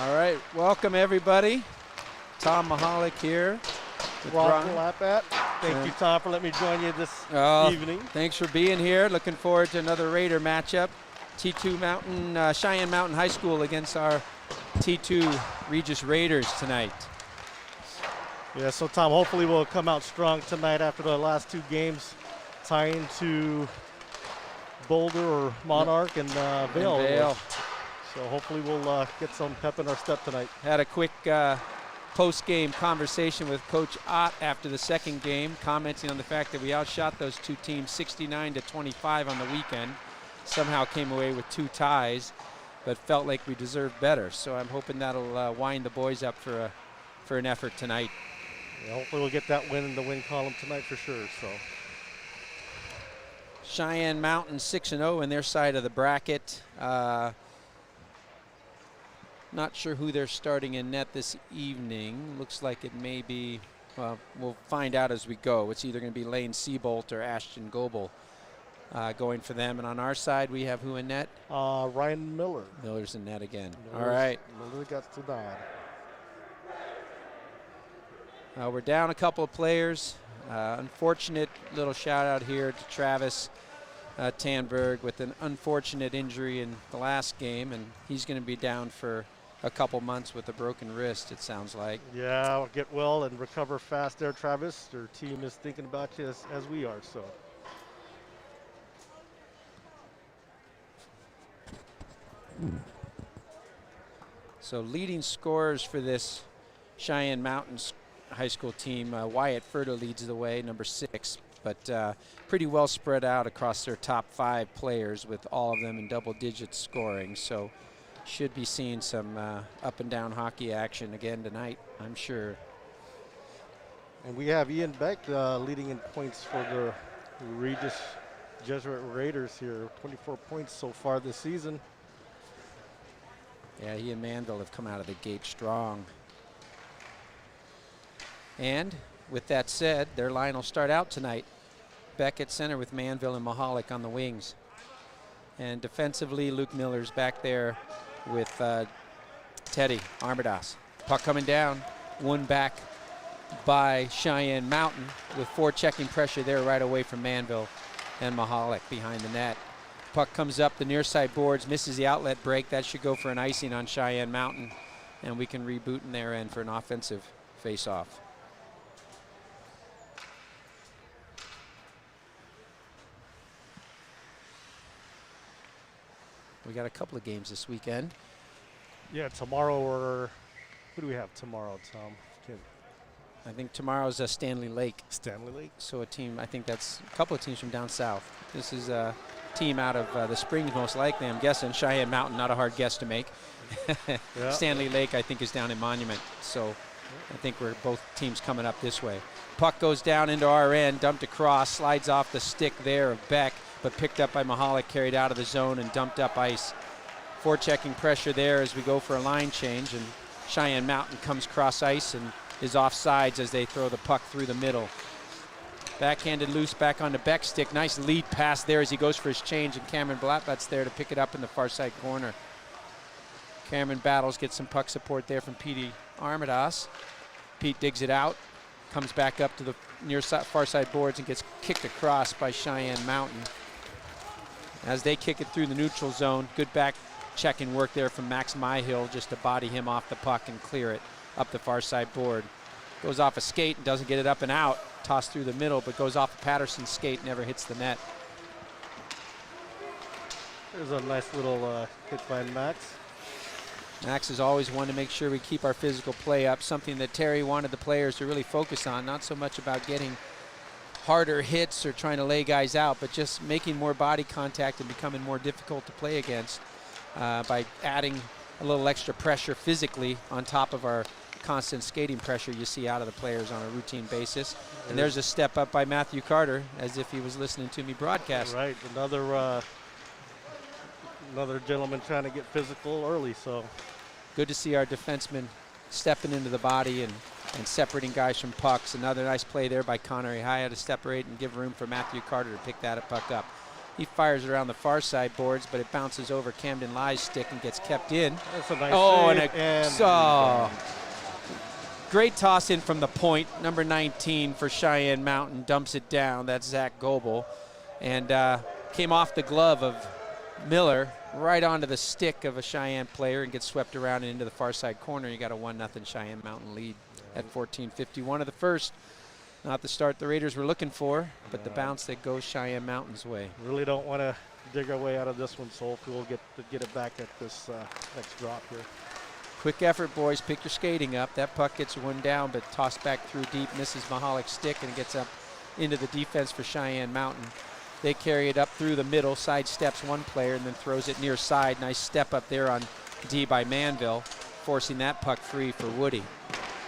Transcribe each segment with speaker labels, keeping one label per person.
Speaker 1: All right, welcome everybody. Tom Mahalik here.
Speaker 2: Rob Lapat. Thank you, Tom, for letting me join you this evening.
Speaker 1: Thanks for being here. Looking forward to another Raider matchup. T2 Mountain, Cheyenne Mountain High School against our T2 Regis Raiders tonight.
Speaker 2: Yeah, so Tom, hopefully we'll come out strong tonight after the last two games, tying to Boulder or Monarch and Vail. So hopefully we'll get some pep in our step tonight.
Speaker 1: Had a quick post-game conversation with Coach Ott after the second game, commenting on the fact that we outshot those two teams 69-25 on the weekend. Somehow came away with 2 ties, but felt like we deserved better. So I'm hoping that'll wind the boys up for an effort tonight.
Speaker 2: Yeah, hopefully we'll get that win in the win column tonight for sure. So
Speaker 1: Cheyenne Mountain 6-0 in their side of the bracket. Not sure who they're starting in net this evening. Looks like it may be, well, we'll find out as we go. It's either going to be Lane Seabolt or Ashton Goebel going for them. And on our side, we have who in net?
Speaker 2: Ryan Miller.
Speaker 1: Miller's in net again.
Speaker 2: Miller's,
Speaker 1: all right.
Speaker 2: Miller got to nod.
Speaker 1: We're down a couple of players. Unfortunate little shout out here to Travis Tanberg with an unfortunate injury in the last game, and he's going to be down for a couple months with a broken wrist, it sounds like.
Speaker 2: Yeah, I'll get well and recover fast there, Travis. Your team is thinking about you as we are, so.
Speaker 1: So leading scorers for this Cheyenne Mountains high school team, Wyatt Furta leads the way, number 6, but pretty well spread out across their top 5 players with all of them in double-digit scoring. So should be seeing some up and down hockey action again tonight, I'm sure.
Speaker 2: And we have Ian Beck leading in points for the Regis Jesuit Raiders here, 24 points so far this season.
Speaker 1: Yeah, he and Manville have come out of the gate strong. And with that said, their line will start out tonight. Beck at center with Manville and Mahalik on the wings. And defensively, Luke Miller's back there with Teddy Armadas. Puck coming down, won back by Cheyenne Mountain with forechecking pressure there right away from Manville and Mahalik behind the net. Puck comes up the near side boards, misses the outlet break. That should go for an icing on Cheyenne Mountain, and we can reboot in their end for an offensive face-off. We got a couple of games this weekend.
Speaker 2: Yeah, tomorrow, or who do we have tomorrow, Tom?
Speaker 1: I think tomorrow's Stanley Lake.
Speaker 2: Stanley Lake.
Speaker 1: So a team, I think that's a couple of teams from down south. This is a team out of the Springs most likely, I'm guessing. Cheyenne Mountain, not a hard guess to make.
Speaker 2: Yeah.
Speaker 1: Stanley Lake, I think, is down in Monument. So I think we're both teams coming up this way. Puck goes down into our end, dumped across, slides off the stick there of Beck, but picked up by Mahalik, carried out of the zone and dumped up ice. Forechecking pressure there as we go for a line change, and Cheyenne Mountain comes cross ice and is off sides as they throw the puck through the middle. Backhanded loose back onto Beck's stick. Nice lead pass there as he goes for his change, and Cameron Blattbut's there to pick it up in the far side corner. Cameron battles, gets some puck support there from Petey Armadas. Pete digs it out, comes back up to the near far side boards and gets kicked across by Cheyenne Mountain. As they kick it through the neutral zone, good back checking work there from Max Myhill just to body him off the puck and clear it up the far side board. Goes off a skate and doesn't get it up and out. Tossed through the middle, but goes off a Patterson's skate, never hits the net.
Speaker 2: There's a nice little hit by Max.
Speaker 1: Max has always wanted to make sure we keep our physical play up, something that Terry wanted the players to really focus on, not so much about getting harder hits or trying to lay guys out, but just making more body contact and becoming more difficult to play against by adding a little extra pressure physically on top of our constant skating pressure you see out of the players on a routine basis. And there's a step up by Matthew Carter, as if he was listening to me broadcast.
Speaker 2: Right, another gentleman trying to get physical early, so.
Speaker 1: Good to see our defensemen stepping into the body and separating guys from pucks. Another nice play there by Connor Ihaya to separate and give room for Matthew Carter to pick that puck up. He fires it around the far side boards, but it bounces over Camden Lye's stick and gets kept in.
Speaker 2: That's a nice
Speaker 1: great toss in from the point. Number 19 for Cheyenne Mountain dumps it down. That's Zach Goebel. And came off the glove of Miller right onto the stick of a Cheyenne player and gets swept around and into the far side corner. You got a 1-0 Cheyenne Mountain lead at 14:51 of the first. Not the start the Raiders were looking for, but the bounce that goes Cheyenne Mountain's way.
Speaker 2: Really don't want to dig our way out of this one, so hopefully we'll get it back at this next drop here.
Speaker 1: Quick effort, boys. Pick your skating up. That puck gets one down, but tossed back through deep, misses Mahalik's stick, and it gets up into the defense for Cheyenne Mountain. They carry it up through the middle, sidesteps one player, and then throws it near side. Nice step up there on D by Manville, forcing that puck free for Woody.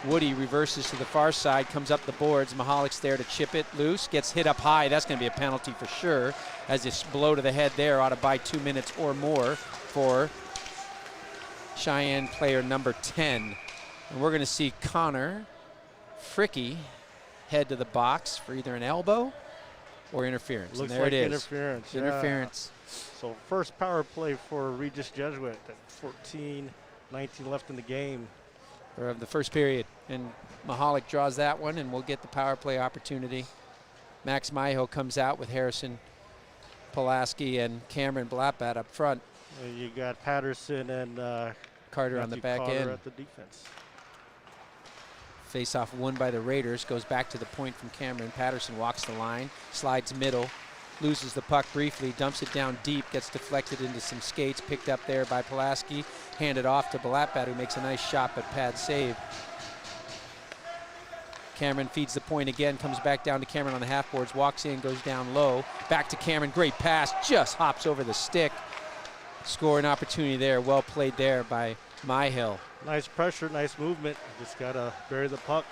Speaker 1: Woody reverses to the far side, comes up the boards. Mahalik's there to chip it loose, gets hit up high. That's going to be a penalty for sure, as this blow to the head there ought to buy 2 minutes or more for Cheyenne player number 10. And we're going to see Connor Fricky head to the box for either an elbow or interference.
Speaker 2: Looks
Speaker 1: and there
Speaker 2: like
Speaker 1: it is.
Speaker 2: Interference. Yeah.
Speaker 1: Interference.
Speaker 2: So first power play for Regis Jesuit at 14-19 left in the game.
Speaker 1: Or of the first period. And Mahalik draws that one, and we'll get the power play opportunity. Max Myhill comes out with Harrison Pulaski and Cameron Blattbat up front.
Speaker 2: You got Patterson and
Speaker 1: Carter on the back
Speaker 2: Carter
Speaker 1: end.
Speaker 2: at the defense.
Speaker 1: Face-off won by the Raiders. Goes back to the point from Cameron. Patterson walks the line, slides middle, loses the puck briefly, dumps it down deep, gets deflected into some skates, picked up there by Pulaski, handed off to Blattbat, who makes a nice shot but pad save. Cameron feeds the point again, comes back down to Cameron on the half boards, walks in, goes down low, back to Cameron, great pass, just hops over the stick. Scoring opportunity there, well played there by Myhill.
Speaker 2: Nice pressure, nice movement. Just gotta bury the puck.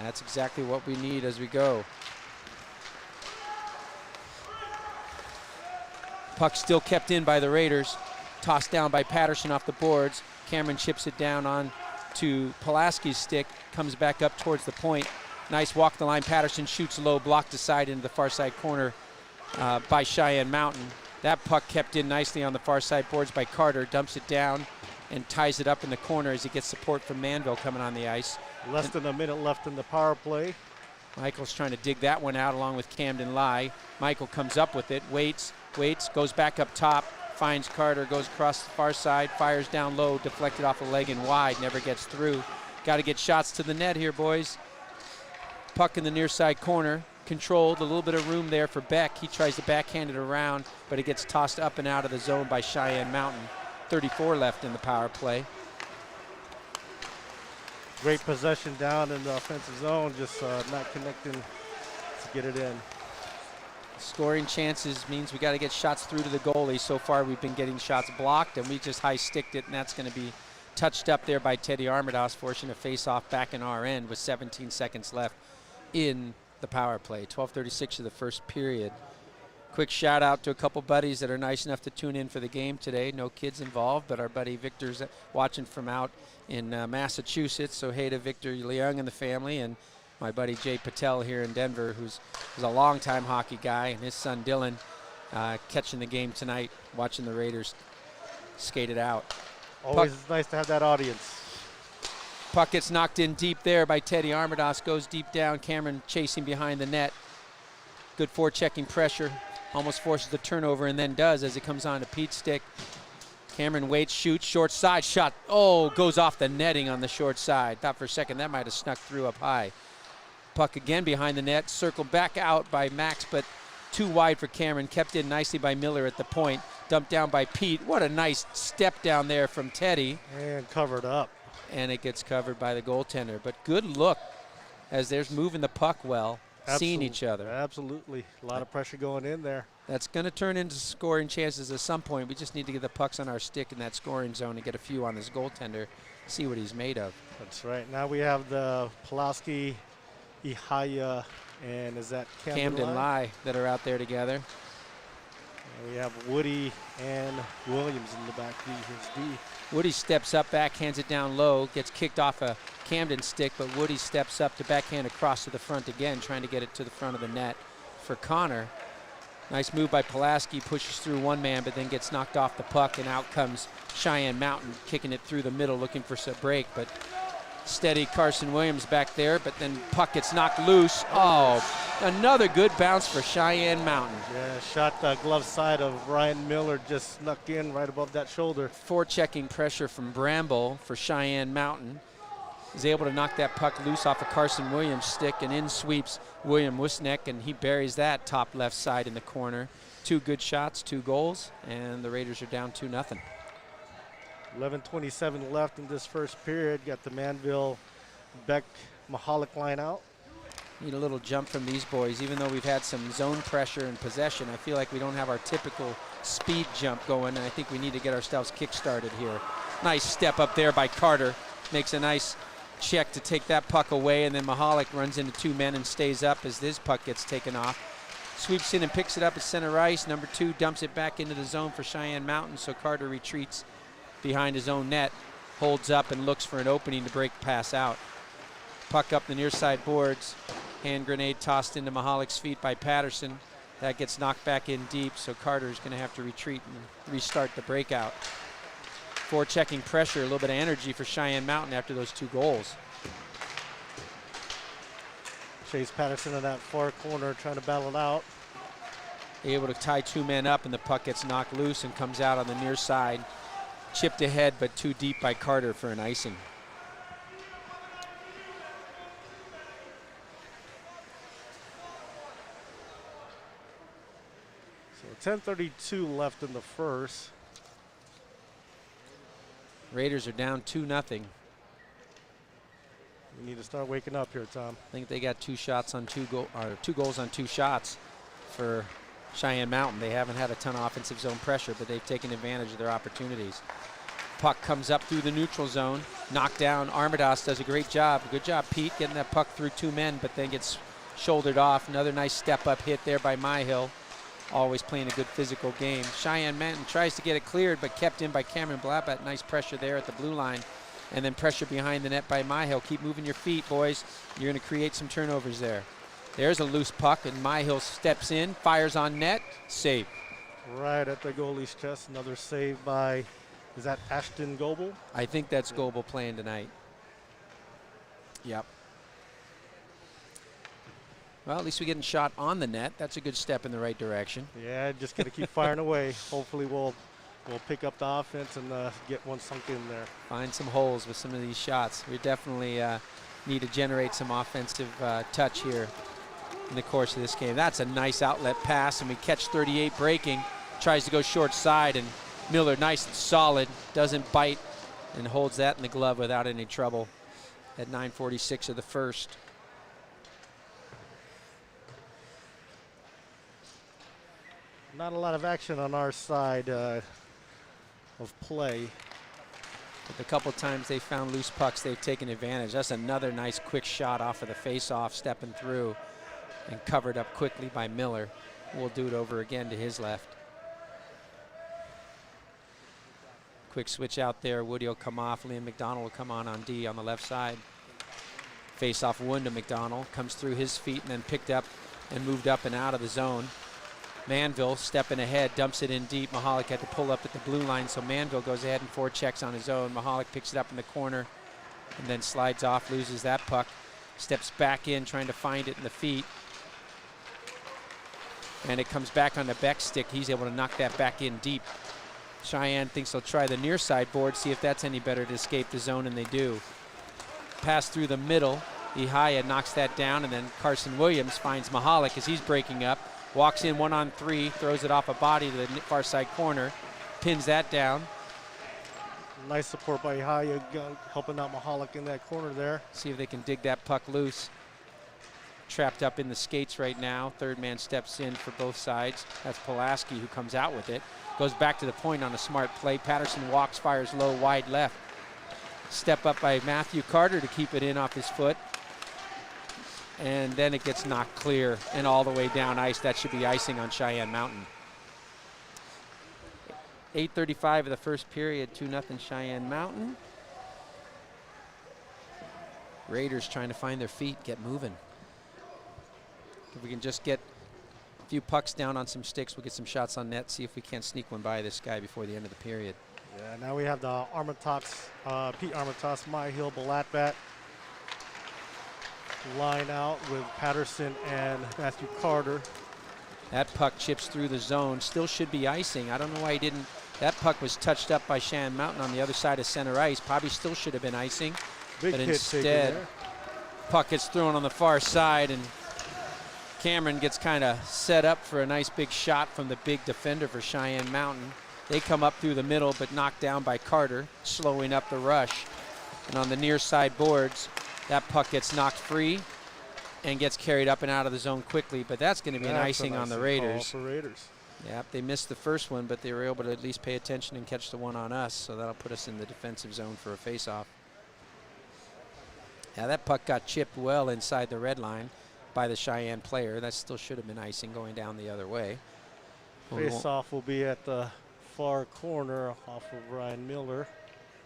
Speaker 1: That's exactly what we need as we go. Puck still kept in by the Raiders. Tossed down by Patterson off the boards. Cameron chips it down on to Pulaski's stick. Comes back up towards the point. Nice walk the line. Patterson shoots low, blocked aside into the far side corner by Cheyenne Mountain. That puck kept in nicely on the far side boards by Carter. Dumps it down and ties it up in the corner as he gets support from Manville coming on the ice.
Speaker 2: Less than a minute left in the power play.
Speaker 1: Michael's trying to dig that one out along with Camden Lai. Michael comes up with it, waits, goes back up top, finds Carter, goes across the far side, fires down low, deflected off a leg and wide, never gets through. Got to get shots to the net here, boys. Puck in the near side corner, controlled, a little bit of room there for Beck. He tries to backhand it around, but it gets tossed up and out of the zone by Cheyenne Mountain. 34 left in the power play.
Speaker 2: Great possession down in the offensive zone, just not connecting to get it in.
Speaker 1: Scoring chances means we got to get shots through to the goalie. So far we've been getting shots blocked, and we just high-sticked it, and that's going to be touched up there by Teddy Armadas, forcing a face-off back in our end with 17 seconds left in the power play. 12:36 of the first period. Quick shout out to a couple buddies that are nice enough to tune in for the game today. No kids involved, but our buddy Victor's watching from out in Massachusetts. So hey to Victor Leung and the family, and my buddy Jay Patel here in Denver, who's a longtime hockey guy, and his son Dylan catching the game tonight, watching the Raiders skate it out.
Speaker 2: Always nice to have that audience.
Speaker 1: Puck gets knocked in deep there by Teddy Armadas, goes deep down. Cameron chasing behind the net. Good forechecking pressure. Almost forces the turnover and then does as it comes on to Pete's stick. Cameron waits, shoots, short side shot. Oh, goes off the netting on the short side. Thought for a second that might have snuck through up high. Puck again behind the net, circled back out by Max, but too wide for Cameron. Kept in nicely by Miller at the point. Dumped down by Pete. What a nice step down there from Teddy.
Speaker 2: And covered up.
Speaker 1: And it gets covered by the goaltender. But good look as they're moving the puck well. Seeing each other.
Speaker 2: Absolutely. A lot of pressure going in there.
Speaker 1: That's going to turn into scoring chances at some point. We just need to get the pucks on our stick in that scoring zone and get a few on this goaltender, see what he's made of.
Speaker 2: That's right. Now we have the Pulaski, Ihaya, and is that
Speaker 1: Camden Lai that are out there together.
Speaker 2: And we have Woody and Williams in the back D.
Speaker 1: Woody steps up, backhands it down low, gets kicked off a Camden stick, but Woody steps up to backhand across to the front again, trying to get it to the front of the net for Connor. Nice move by Pulaski, pushes through one man, but then gets knocked off the puck, and out comes Cheyenne Mountain, kicking it through the middle, looking for some break, but steady Carson Williams back there, but then puck gets knocked loose. Oh, another good bounce for Cheyenne Mountain.
Speaker 2: Yeah, shot the glove side of Ryan Miller, just snuck in right above that shoulder.
Speaker 1: Forechecking pressure from Bramble for Cheyenne Mountain. Is able to knock that puck loose off of Carson Williams' stick, and in sweeps William Wisnek, and he buries that top left side in the corner. 2 good shots, 2 goals, and the Raiders are down 2-0.
Speaker 2: 11:27 left in this first period. Got the Manville Beck Mahalik line out.
Speaker 1: Need a little jump from these boys. Even though we've had some zone pressure and possession, I feel like we don't have our typical speed jump going, and I think we need to get ourselves kick-started here. Nice step up there by Carter. Makes a nice check to take that puck away, and then Mahalik runs into 2 men and stays up as this puck gets taken off. Sweeps in and picks it up at center ice. Number 2 dumps it back into the zone for Cheyenne Mountain, so Carter retreats behind his own net, holds up and looks for an opening to break pass out. Puck up the near side boards. Hand grenade tossed into Mihalik's feet by Patterson. That gets knocked back in deep, so Carter's going to have to retreat and restart the breakout. Forechecking pressure, a little bit of energy for Cheyenne Mountain after those 2 goals.
Speaker 2: Chase Patterson in that far corner trying to battle it out.
Speaker 1: Able to tie 2 men up, and the puck gets knocked loose and comes out on the near side. Chipped ahead, but too deep by Carter for an icing.
Speaker 2: So 10:32 left in the first.
Speaker 1: Raiders are down 2-0.
Speaker 2: We need to start waking up here, Tom.
Speaker 1: I think they got 2 shots on 2 goals on 2 shots for Cheyenne Mountain. They haven't had a ton of offensive zone pressure, but they've taken advantage of their opportunities. Puck comes up through the neutral zone, knocked down. Armadas does a great job. Good job, Pete, getting that puck through 2 men, but then gets shouldered off. Another nice step-up hit there by Myhill. Always playing a good physical game. Cheyenne Mountain tries to get it cleared, but kept in by Cameron Blapat. Nice pressure there at the blue line. And then pressure behind the net by Myhill. Keep moving your feet, boys. You're going to create some turnovers there. There's a loose puck, and Myhill steps in, fires on net, save.
Speaker 2: Right at the goalie's chest. Another save by, is that Ashton Goebel?
Speaker 1: I think that's Goebel playing tonight. Yep. Well, at least we're getting shot on the net. That's a good step in the right direction.
Speaker 2: Yeah, just got to keep firing away. Hopefully we'll pick up the offense and get one sunk in there.
Speaker 1: Find some holes with some of these shots. We definitely need to generate some offensive touch here in the course of this game. That's a nice outlet pass, and we catch 38 breaking. Tries to go short side, and Miller, nice and solid, doesn't bite, and holds that in the glove without any trouble at 9:46 of the first.
Speaker 2: Not a lot of action on our side of play.
Speaker 1: But the couple times they found loose pucks, they've taken advantage. That's another nice quick shot off of the face-off, stepping through and covered up quickly by Miller. We'll do it over again to his left. Quick switch out there. Woody will come off. Liam McDonald will come on D on the left side. Face-off Wound to McDonald. Comes through his feet and then picked up and moved up and out of the zone. Manville stepping ahead, dumps it in deep. Mihalik had to pull up at the blue line, so Manville goes ahead and forechecks on his own. Mihalik picks it up in the corner and then slides off, loses that puck. Steps back in, trying to find it in the feet. And it comes back on the Beck stick. He's able to knock that back in deep. Cheyenne thinks they'll try the near side board, see if that's any better to escape the zone, and they do. Pass through the middle. Ihaya knocks that down, and then Carson Williams finds Mihalik as he's breaking up. Walks in 1-on-3, throws it off a body to the far side corner, pins that down.
Speaker 2: Nice support by Ihaya, helping out Mihalik in that corner there.
Speaker 1: See if they can dig that puck loose. Trapped up in the skates right now. Third man steps in for both sides. That's Pulaski who comes out with it. Goes back to the point on a smart play. Patterson walks, fires low, wide left. Step up by Matthew Carter to keep it in off his foot. And then it gets knocked clear and all the way down ice. That should be icing on Cheyenne Mountain. 8:35 of the first period, 2-0 Cheyenne Mountain. Raiders trying to find their feet, get moving. If we can just get a few pucks down on some sticks, we'll get some shots on net, see if we can't sneak one by this guy before the end of the period.
Speaker 2: Yeah, now we have the Armatas, Pete Armatas, Myhill, Balatbat line out with Patterson and Matthew Carter.
Speaker 1: That puck chips through the zone, still should be icing. I don't know why he didn't. That puck was touched up by Cheyenne Mountain on the other side of center ice. Probably still should have been icing.
Speaker 2: Big
Speaker 1: but
Speaker 2: hit
Speaker 1: instead, puck gets thrown on the far side, and Cameron gets kind of set up for a nice big shot from the big defender for Cheyenne Mountain. They come up through the middle, but knocked down by Carter, slowing up the rush. And on the near side boards, that puck gets knocked free and gets carried up and out of the zone quickly, but that's going to be an icing on the Raiders. Yep, they missed the first one, but they were able to at least pay attention and catch the one on us, so that'll put us in the defensive zone for a face-off. Yeah, that puck got chipped well inside the red line by the Cheyenne player. That still should have been icing going down the other way.
Speaker 2: Face-off will be at the far corner off of Ryan Miller.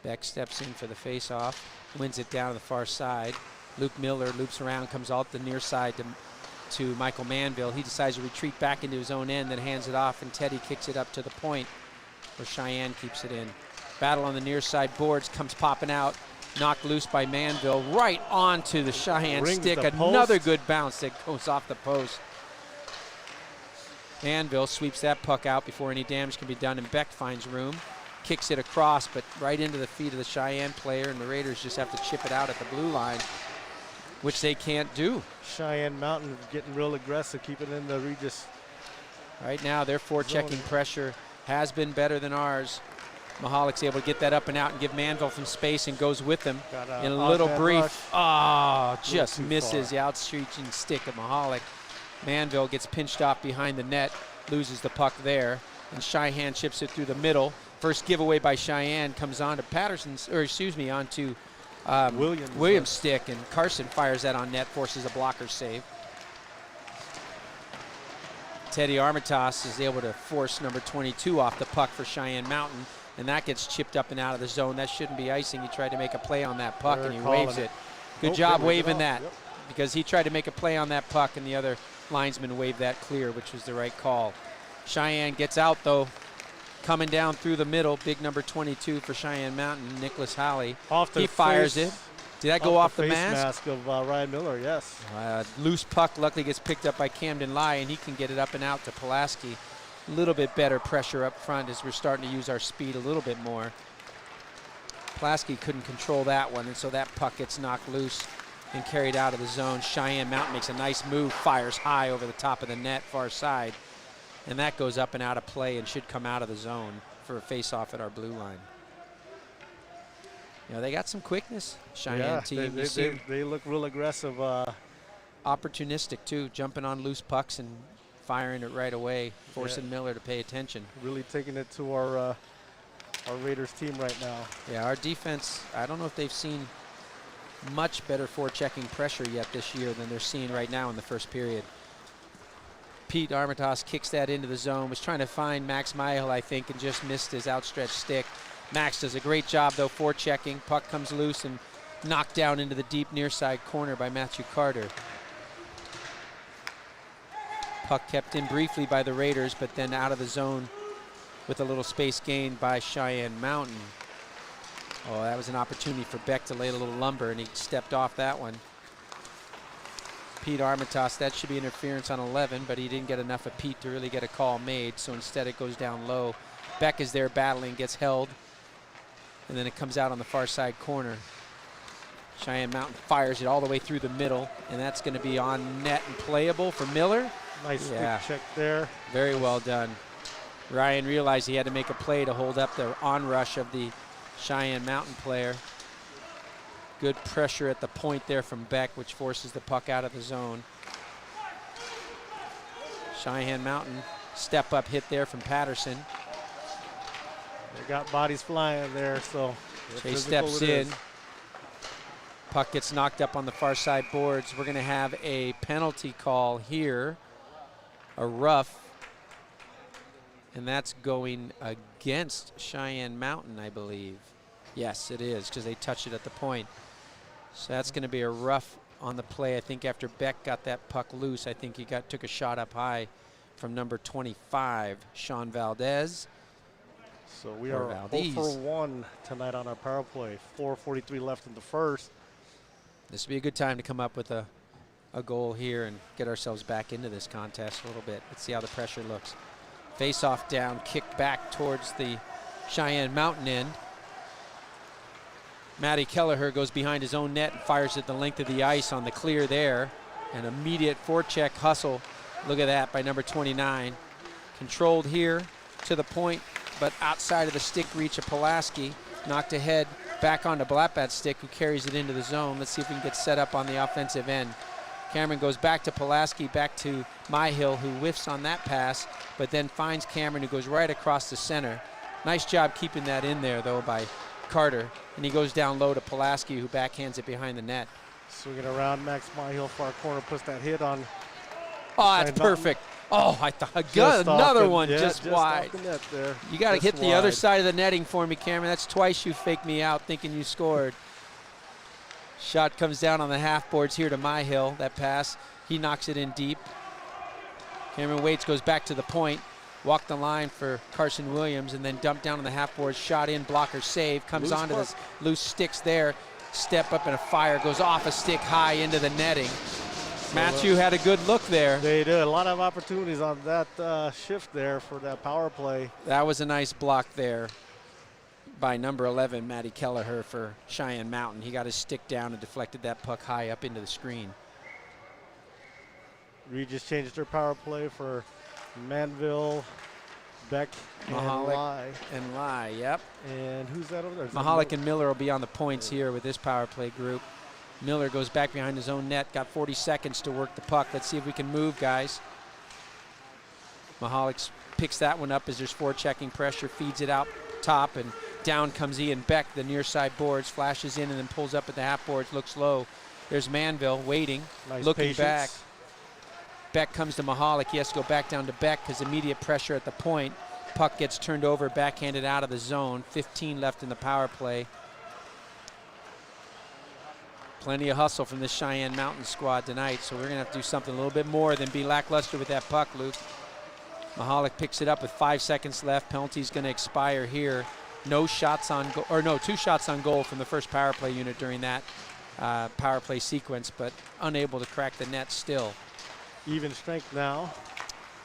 Speaker 1: Beck steps in for the face-off, wins it down to the far side. Luke Miller loops around, comes out the near side to Michael Manville. He decides to retreat back into his own end, then hands it off, and Teddy kicks it up to the point where Cheyenne keeps it in. Battle on the near side boards, comes popping out, knocked loose by Manville, right onto the Cheyenne stick. Another good bounce that goes off the post. Manville sweeps that puck out before any damage can be done, and Beck finds room, kicks it across, but right into the feet of the Cheyenne player, and the Raiders just have to chip it out at the blue line, which they can't do.
Speaker 2: Cheyenne Mountain getting real aggressive, keeping in the Regis.
Speaker 1: Right now, their forechecking pressure has been better than ours. Mahalik's able to get that up and out and give Manville some space, and goes with him in a little brief. Oh, just misses the outstretching stick of Mahalik. Manville gets pinched off behind the net, loses the puck there, and Cheyenne chips it through the middle. First giveaway by Cheyenne comes on to Patterson's, or excuse me, onto Williams' stick, and Carson fires that on net, forces a blocker save. Teddy Armitage is able to force number 22 off the puck for Cheyenne Mountain, and that gets chipped up and out of the zone. That shouldn't be icing. He tried to make a play on that puck, and he waves it. Good job waving that, because he tried to make a play on that puck, and the other linesman waved that clear, which was the right call. Cheyenne gets out, though, coming down through the middle. Big number 22 for Cheyenne Mountain, Nicholas Halley. He fires it. Did that go off the mask?
Speaker 2: Of Ryan Miller, yes.
Speaker 1: Loose puck luckily gets picked up by Camden Lai, and he can get it up and out to Pulaski. A little bit better pressure up front as we're starting to use our speed a little bit more. Pulaski couldn't control that one, and so that puck gets knocked loose and carried out of the zone. Cheyenne Mountain makes a nice move, fires high over the top of the net, far side, and that goes up and out of play and should come out of the zone for a face-off at our blue line. You know, they got some quickness, Cheyenne team.
Speaker 2: They look real aggressive.
Speaker 1: Opportunistic, too, jumping on loose pucks and firing it right away, forcing Miller to pay attention.
Speaker 2: Really taking it to our Raiders team right now.
Speaker 1: Yeah, our defense, I don't know if they've seen much better forechecking pressure yet this year than they're seeing right now in the first period. Pete Armitage kicks that into the zone, was trying to find Max Myhill, I think, and just missed his outstretched stick. Max does a great job, though, forechecking. Puck comes loose and knocked down into the deep near side corner by Matthew Carter. Puck kept in briefly by the Raiders, but then out of the zone with a little space gained by Cheyenne Mountain. Oh, that was an opportunity for Beck to lay a little lumber, and he stepped off that one. Pete Armitage, that should be interference on 11, but he didn't get enough of Pete to really get a call made, so instead it goes down low. Beck is there battling, gets held, and then it comes out on the far side corner. Cheyenne Mountain fires it all the way through the middle, and that's going to be on net and playable for Miller.
Speaker 2: Nice stick check there.
Speaker 1: Very well done. Ryan realized he had to make a play to hold up the onrush of the Cheyenne Mountain player. Good pressure at the point there from Beck, which forces the puck out of the zone. Cheyenne Mountain step up hit there from Patterson.
Speaker 2: They got bodies flying there, so
Speaker 1: Chase steps in. Puck gets knocked up on the far side boards. We're going to have a penalty call here, a rough, and that's going against Cheyenne Mountain, I believe. Yes, it is, because they touched it at the point. So that's going to be a rough on the play. I think after Beck got that puck loose, I think he took a shot up high from number 25, Sean Valdez.
Speaker 2: So we are 0 for 1 tonight on our power play. 4:43 left in the first.
Speaker 1: This would be a good time to come up with a goal here and get ourselves back into this contest a little bit. Let's see how the pressure looks. Face off down, kicked back towards the Cheyenne Mountain end. Matty Kelleher goes behind his own net and fires it the length of the ice on the clear there. An immediate forecheck hustle. Look at that by number 29. Controlled here to the point, but outside of the stick reach of Pulaski. Knocked ahead back onto Blackbat's stick, who carries it into the zone. Let's see if we can get set up on the offensive end. Cameron goes back to Pulaski, back to Myhill, who whiffs on that pass, but then finds Cameron, who goes right across the center. Nice job keeping that in there, though, by Carter. And he goes down low to Pulaski, who backhands it behind the net.
Speaker 2: Swinging around, Max Myhill, far corner, puts that hit on.
Speaker 1: Oh, that's perfect. Oh, I thought good. Another one just wide.
Speaker 2: Off the net there.
Speaker 1: You got to hit the other side of the netting for me, Cameron. That's twice you faked me out thinking you scored. Shot comes down on the half boards here to Myhill. That pass, he knocks it in deep. Cameron Waits goes back to the point. Walk the line for Carson Williams and then dump down on the half board. Shot in, blocker save. Comes onto the loose sticks there. Step up and a fire. Goes off a stick high into the netting. Matthew had a good look there.
Speaker 2: They did a lot of opportunities on that shift there for that power play.
Speaker 1: That was a nice block there by number 11, Matty Kelleher for Cheyenne Mountain. He got his stick down and deflected that puck high up into the screen.
Speaker 2: Regis changed their power play for Manville, Beck,
Speaker 1: Mahalik and Lai, yep.
Speaker 2: And who's that over there?
Speaker 1: Mahalik and Miller will be on the points here with this power play group. Miller goes back behind his own net, got 40 seconds to work the puck. Let's see if we can move, guys. Mahalik picks that one up as there's forechecking pressure, feeds it out top, and down comes Ian Beck, the near side boards, flashes in and then pulls up at the half boards, looks low. There's Manville waiting, looking back. Beck comes to Mahalik. He has to go back down to Beck because immediate pressure at the point. Puck gets turned over, backhanded out of the zone. 15 left in the power play. Plenty of hustle from this Cheyenne Mountain squad tonight, so we're going to have to do something a little bit more than be lackluster with that puck, Luke. Mahalik picks it up with 5 seconds left. Penalty's going to expire here. No shots on goal, or no, 2 shots on goal from the first power play unit during that power play sequence, but unable to crack the net still.
Speaker 2: Even strength now.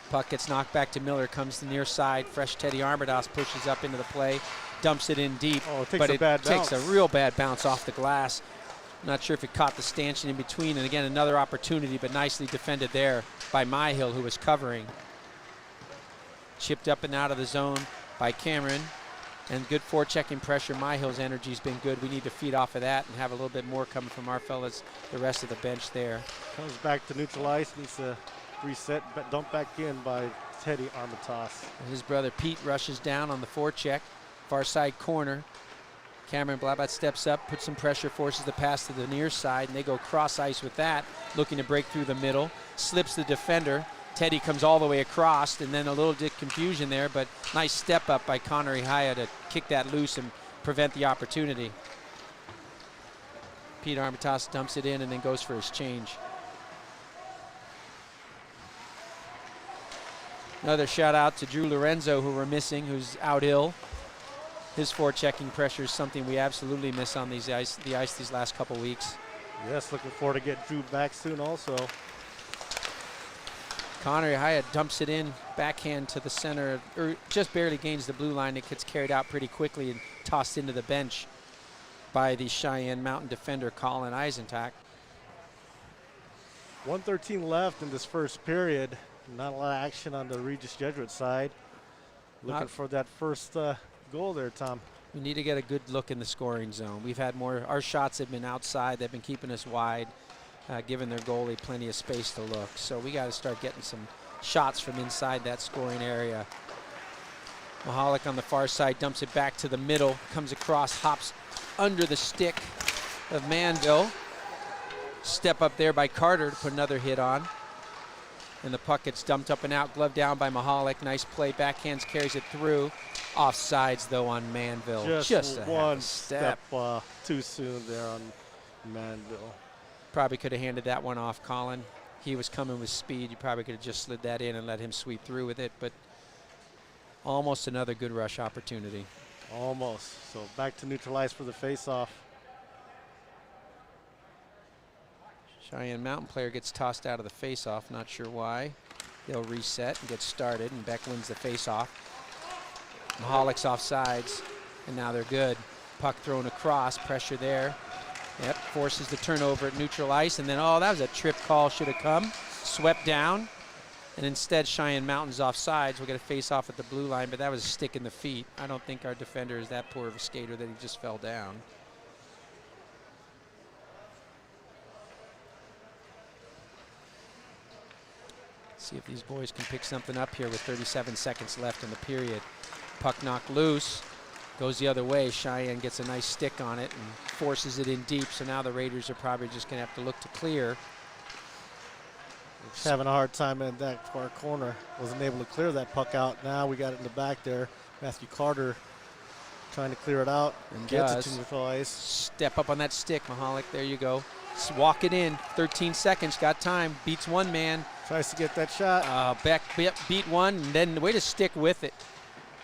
Speaker 1: Puck gets knocked back to Miller, comes to the near side. Fresh Teddy Armadas pushes up into the play, dumps it in deep, but it takes a real bad bounce off the glass. Not sure if it caught the stanchion in between, and again, another opportunity, but nicely defended there by Myhill, who was covering. Chipped up and out of the zone by Cameron, and good forechecking pressure. Myhill's energy's been good. We need to feed off of that and have a little bit more coming from our fellas, the rest of the bench there.
Speaker 2: Comes back to neutral ice, needs to reset, but dumped back in by Teddy Armatas.
Speaker 1: His brother Pete rushes down on the forecheck, far side corner. Cameron Blabat steps up, puts some pressure, forces the pass to the near side, and they go cross ice with that, looking to break through the middle. Slips the defender. Teddy comes all the way across, and then a little confusion there, but nice step up by Connor Ihaya to kick that loose and prevent the opportunity. Pete Armatas dumps it in and then goes for his change. Another shout out to Drew Lorenzo, who we're missing, who's out ill. His forechecking pressure is something we absolutely miss on the ice these last couple weeks.
Speaker 2: Yes, looking forward to get Drew back soon also.
Speaker 1: Connor Hyatt dumps it in, backhand to the center, or just barely gains the blue line. It gets carried out pretty quickly and tossed into the bench by the Cheyenne Mountain defender, Colin Eisentak.
Speaker 2: 1:13 left in this first period. Not a lot of action on the Regis Jesuit side. Looking for that first goal there, Tom.
Speaker 1: We need to get a good look in the scoring zone. We've had more, our shots have been outside. They've been keeping us wide, giving their goalie plenty of space to look. So we got to start getting some shots from inside that scoring area. Mahalik on the far side dumps it back to the middle, comes across, hops under the stick of Manville. Step up there by Carter to put another hit on. And the puck gets dumped up and out, glove down by Mahalik. Nice play, backhands, carries it through. Offsides, though, on Manville. Just
Speaker 2: one step too soon there on Manville.
Speaker 1: Probably could have handed that one off, Colin. He was coming with speed. You probably could have just slid that in and let him sweep through with it, but almost another good rush opportunity.
Speaker 2: Almost. So back to neutralize for the face-off.
Speaker 1: Cheyenne Mountain player gets tossed out of the face-off. Not sure why. They'll reset and get started, and Beck wins the face-off. Mahalik's offsides, and now they're good. Puck thrown across, pressure there. Yep, forces the turnover at neutral ice, and then, oh, that was a trip call, should have come. Swept down, and instead Cheyenne Mountain's offsides. We'll get a face-off at the blue line, but that was a stick in the feet. I don't think our defender is that poor of a skater that he just fell down. See if these boys can pick something up here with 37 seconds left in the period. Puck knocked loose, goes the other way. Cheyenne gets a nice stick on it and forces it in deep, so now the Raiders are probably just going to have to look to clear.
Speaker 2: Just having a hard time in that far corner. Wasn't able to clear that puck out. Now we got it in the back there. Matthew Carter trying to clear it out.
Speaker 1: And
Speaker 2: gets
Speaker 1: does.
Speaker 2: it to neutral ice.
Speaker 1: Step up on that stick, Mahalik. There you go. Just walk it in. 13 seconds. Got time. Beats one man.
Speaker 2: Tries to get that shot.
Speaker 1: Back beat one, and then way to stick with it.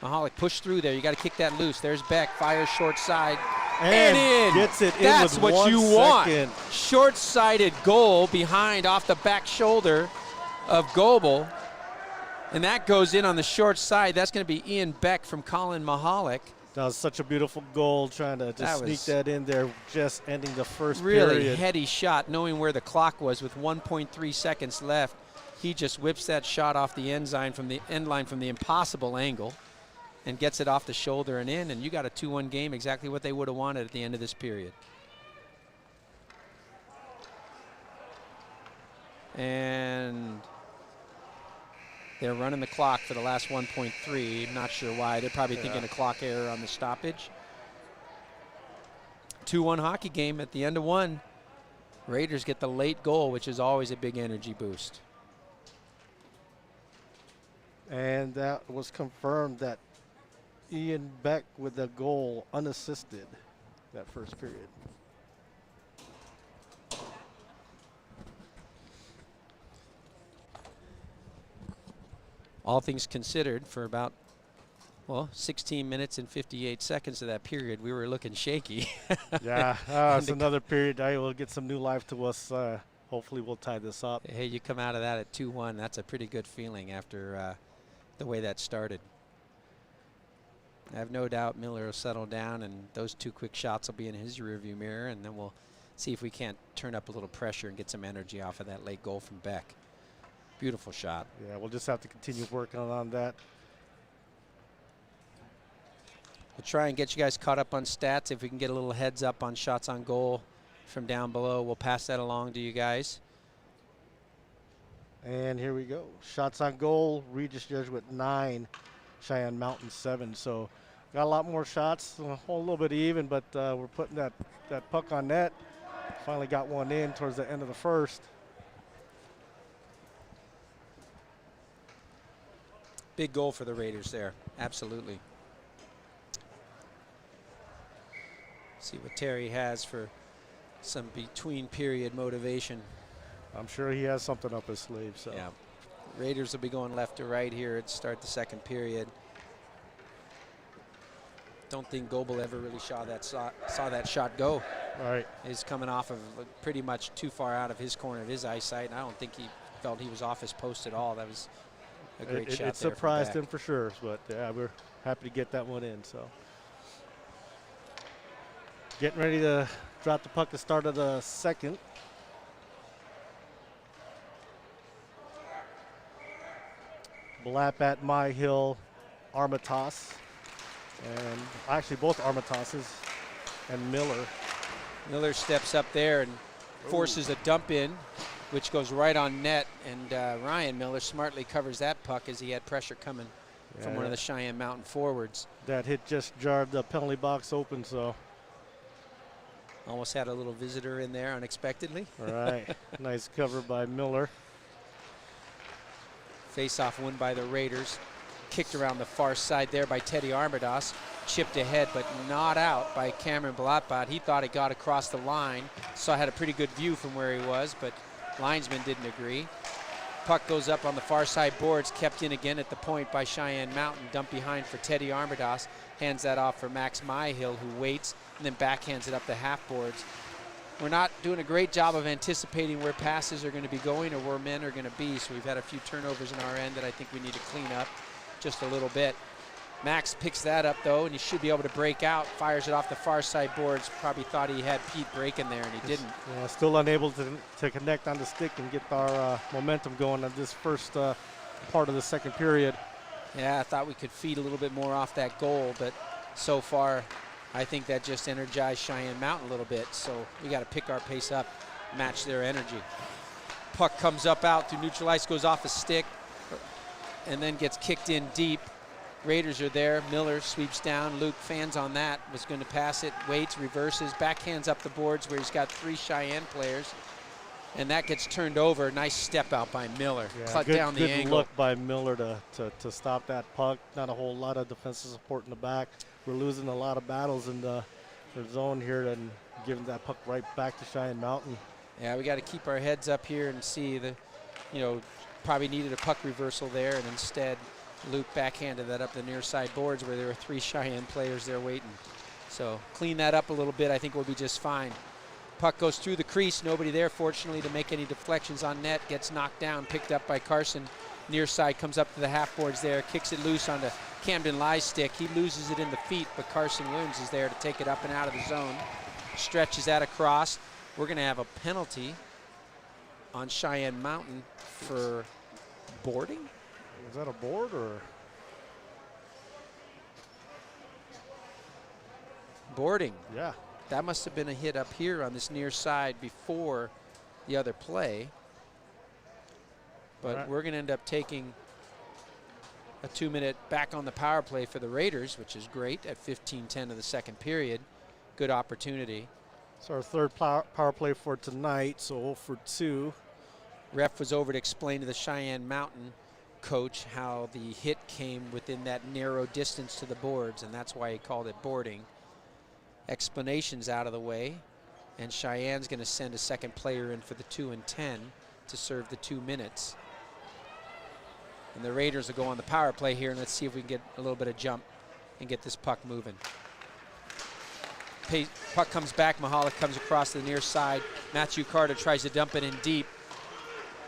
Speaker 1: Mahalik push through there. You got to kick that loose. There's Beck. Fires short side. And in.
Speaker 2: Gets it in.
Speaker 1: That's
Speaker 2: with
Speaker 1: what
Speaker 2: 1
Speaker 1: you
Speaker 2: second.
Speaker 1: want. Short-sighted goal behind off the back shoulder of Goebel. And that goes in on the short side. That's going to be Ian Beck from Colin Mahalik.
Speaker 2: That was such a beautiful goal, trying to just sneak that in there, just ending the first
Speaker 1: really
Speaker 2: period.
Speaker 1: Heady shot, knowing where the clock was with 1.3 seconds left. He just whips that shot off the end line from the impossible angle and gets it off the shoulder and in, and you got a 2-1 game, exactly what they would have wanted at the end of this period. And they're running the clock for the last 1.3. Not sure why. They're probably thinking a clock error on the stoppage. 2-1 hockey game at the end of one. Raiders get the late goal, which is always a big energy boost.
Speaker 2: And that was confirmed that Ian Beck with the goal unassisted that first period.
Speaker 1: All things considered, for about, well, 16 minutes and 58 seconds of that period, we were looking shaky.
Speaker 2: Yeah, it's another period. I will get some new life to us. Hopefully we'll tie this up.
Speaker 1: Hey, you come out of that at 2-1. That's a pretty good feeling after the way that started. I have no doubt Miller will settle down, and those two quick shots will be in his rearview mirror, and then we'll see if we can't turn up a little pressure and get some energy off of that late goal from Beck. Beautiful shot.
Speaker 2: Yeah, we'll just have to continue working on that.
Speaker 1: We'll try and get you guys caught up on stats. If we can get a little heads up on shots on goal from down below, we'll pass that along to you guys.
Speaker 2: And here we go. Shots on goal, Regis Jesuit 9, Cheyenne Mountain 7. So got a lot more shots, a little bit even, but we're putting that puck on net. Finally got one in towards the end of the first.
Speaker 1: Big goal for the Raiders there, absolutely. See what Terry has for some between period motivation.
Speaker 2: I'm sure he has something up his sleeve. So
Speaker 1: yeah, Raiders will be going left to right here at start the second period. Don't think Goebel ever really saw that shot go.
Speaker 2: Right.
Speaker 1: He's coming off of pretty much too far out of his corner of his eyesight, and I don't think he felt he was off his post at all. That was a great shot.
Speaker 2: It surprised him for sure, but yeah, we're happy to get that one in. So getting ready to drop the puck to start of the second. Blapat, Myhill, Armitage, and actually both Armitages, and Miller.
Speaker 1: Miller steps up there and forces a dump in, which goes right on net, and Ryan Miller smartly covers that puck as he had pressure coming from one of the Cheyenne Mountain forwards.
Speaker 2: That hit just jarred the penalty box open, so.
Speaker 1: Almost had a little visitor in there unexpectedly.
Speaker 2: All right, nice cover by Miller.
Speaker 1: Face-off won by the Raiders. Kicked around the far side there by Teddy Armadas. Chipped ahead, but not out by Cameron Blapat. He thought it got across the line, so I had a pretty good view from where he was, but linesman didn't agree. Puck goes up on the far side boards, kept in again at the point by Cheyenne Mountain. Dump behind for Teddy Armadas. Hands that off for Max Myhill, who waits, and then backhands it up the half boards. We're not doing a great job of anticipating where passes are going to be going or where men are going to be, so we've had a few turnovers in our end that I think we need to clean up just a little bit. Max picks that up, though, and he should be able to break out. Fires it off the far side boards. Probably thought he had Pete breaking there, and he didn't.
Speaker 2: Yeah, still unable to connect on the stick and get our momentum going on this first part of the second period.
Speaker 1: Yeah, I thought we could feed a little bit more off that goal, but so far I think that just energized Cheyenne Mountain a little bit. So we got to pick our pace up, match their energy. Puck comes up out through neutral ice, goes off a stick, and then gets kicked in deep. Raiders are there. Miller sweeps down. Luke fans on that. Was going to pass it. Waits, reverses, backhands up the boards where he's got three Cheyenne players. and that gets turned over. Nice step out by Miller.
Speaker 2: Yeah,
Speaker 1: Cut down the angle.
Speaker 2: Good look by Miller to stop that puck. Not a whole lot of defensive support in the back. We're losing a lot of battles in the zone here and giving that puck right back to Cheyenne Mountain.
Speaker 1: Yeah, we got to keep our heads up here and see the, probably needed a puck reversal there, and instead Luke backhanded that up the near side boards where there were 3 Cheyenne players there waiting. So clean that up a little bit. I think we'll be just fine. Puck goes through the crease. Nobody there, fortunately, to make any deflections on net. Gets knocked down, picked up by Carson. Near side comes up to the half boards there, kicks it loose onto Camden Lie's stick. He loses it in the feet, but Carson Williams is there to take it up and out of the zone. Stretches that across. We're going to have a penalty on Cheyenne Mountain for boarding.
Speaker 2: Is that a board or?
Speaker 1: Boarding.
Speaker 2: Yeah.
Speaker 1: That must have been a hit up here on this near side before the other play. But we're going to end up taking a 2-minute back on the power play for the Raiders, which is great at 15:10 of the second period. Good opportunity.
Speaker 2: It's our third power play for tonight, so 0 for 2.
Speaker 1: Ref was over to explain to the Cheyenne Mountain coach how the hit came within that narrow distance to the boards, and that's why he called it boarding. Explanations out of the way, and Cheyenne's going to send a second player in for the 2 and 10 to serve the 2 minutes. And the Raiders will go on the power play here, and let's see if we can get a little bit of jump and get this puck moving. Puck comes back, Mahalik comes across the near side. Matthew Carter tries to dump it in deep.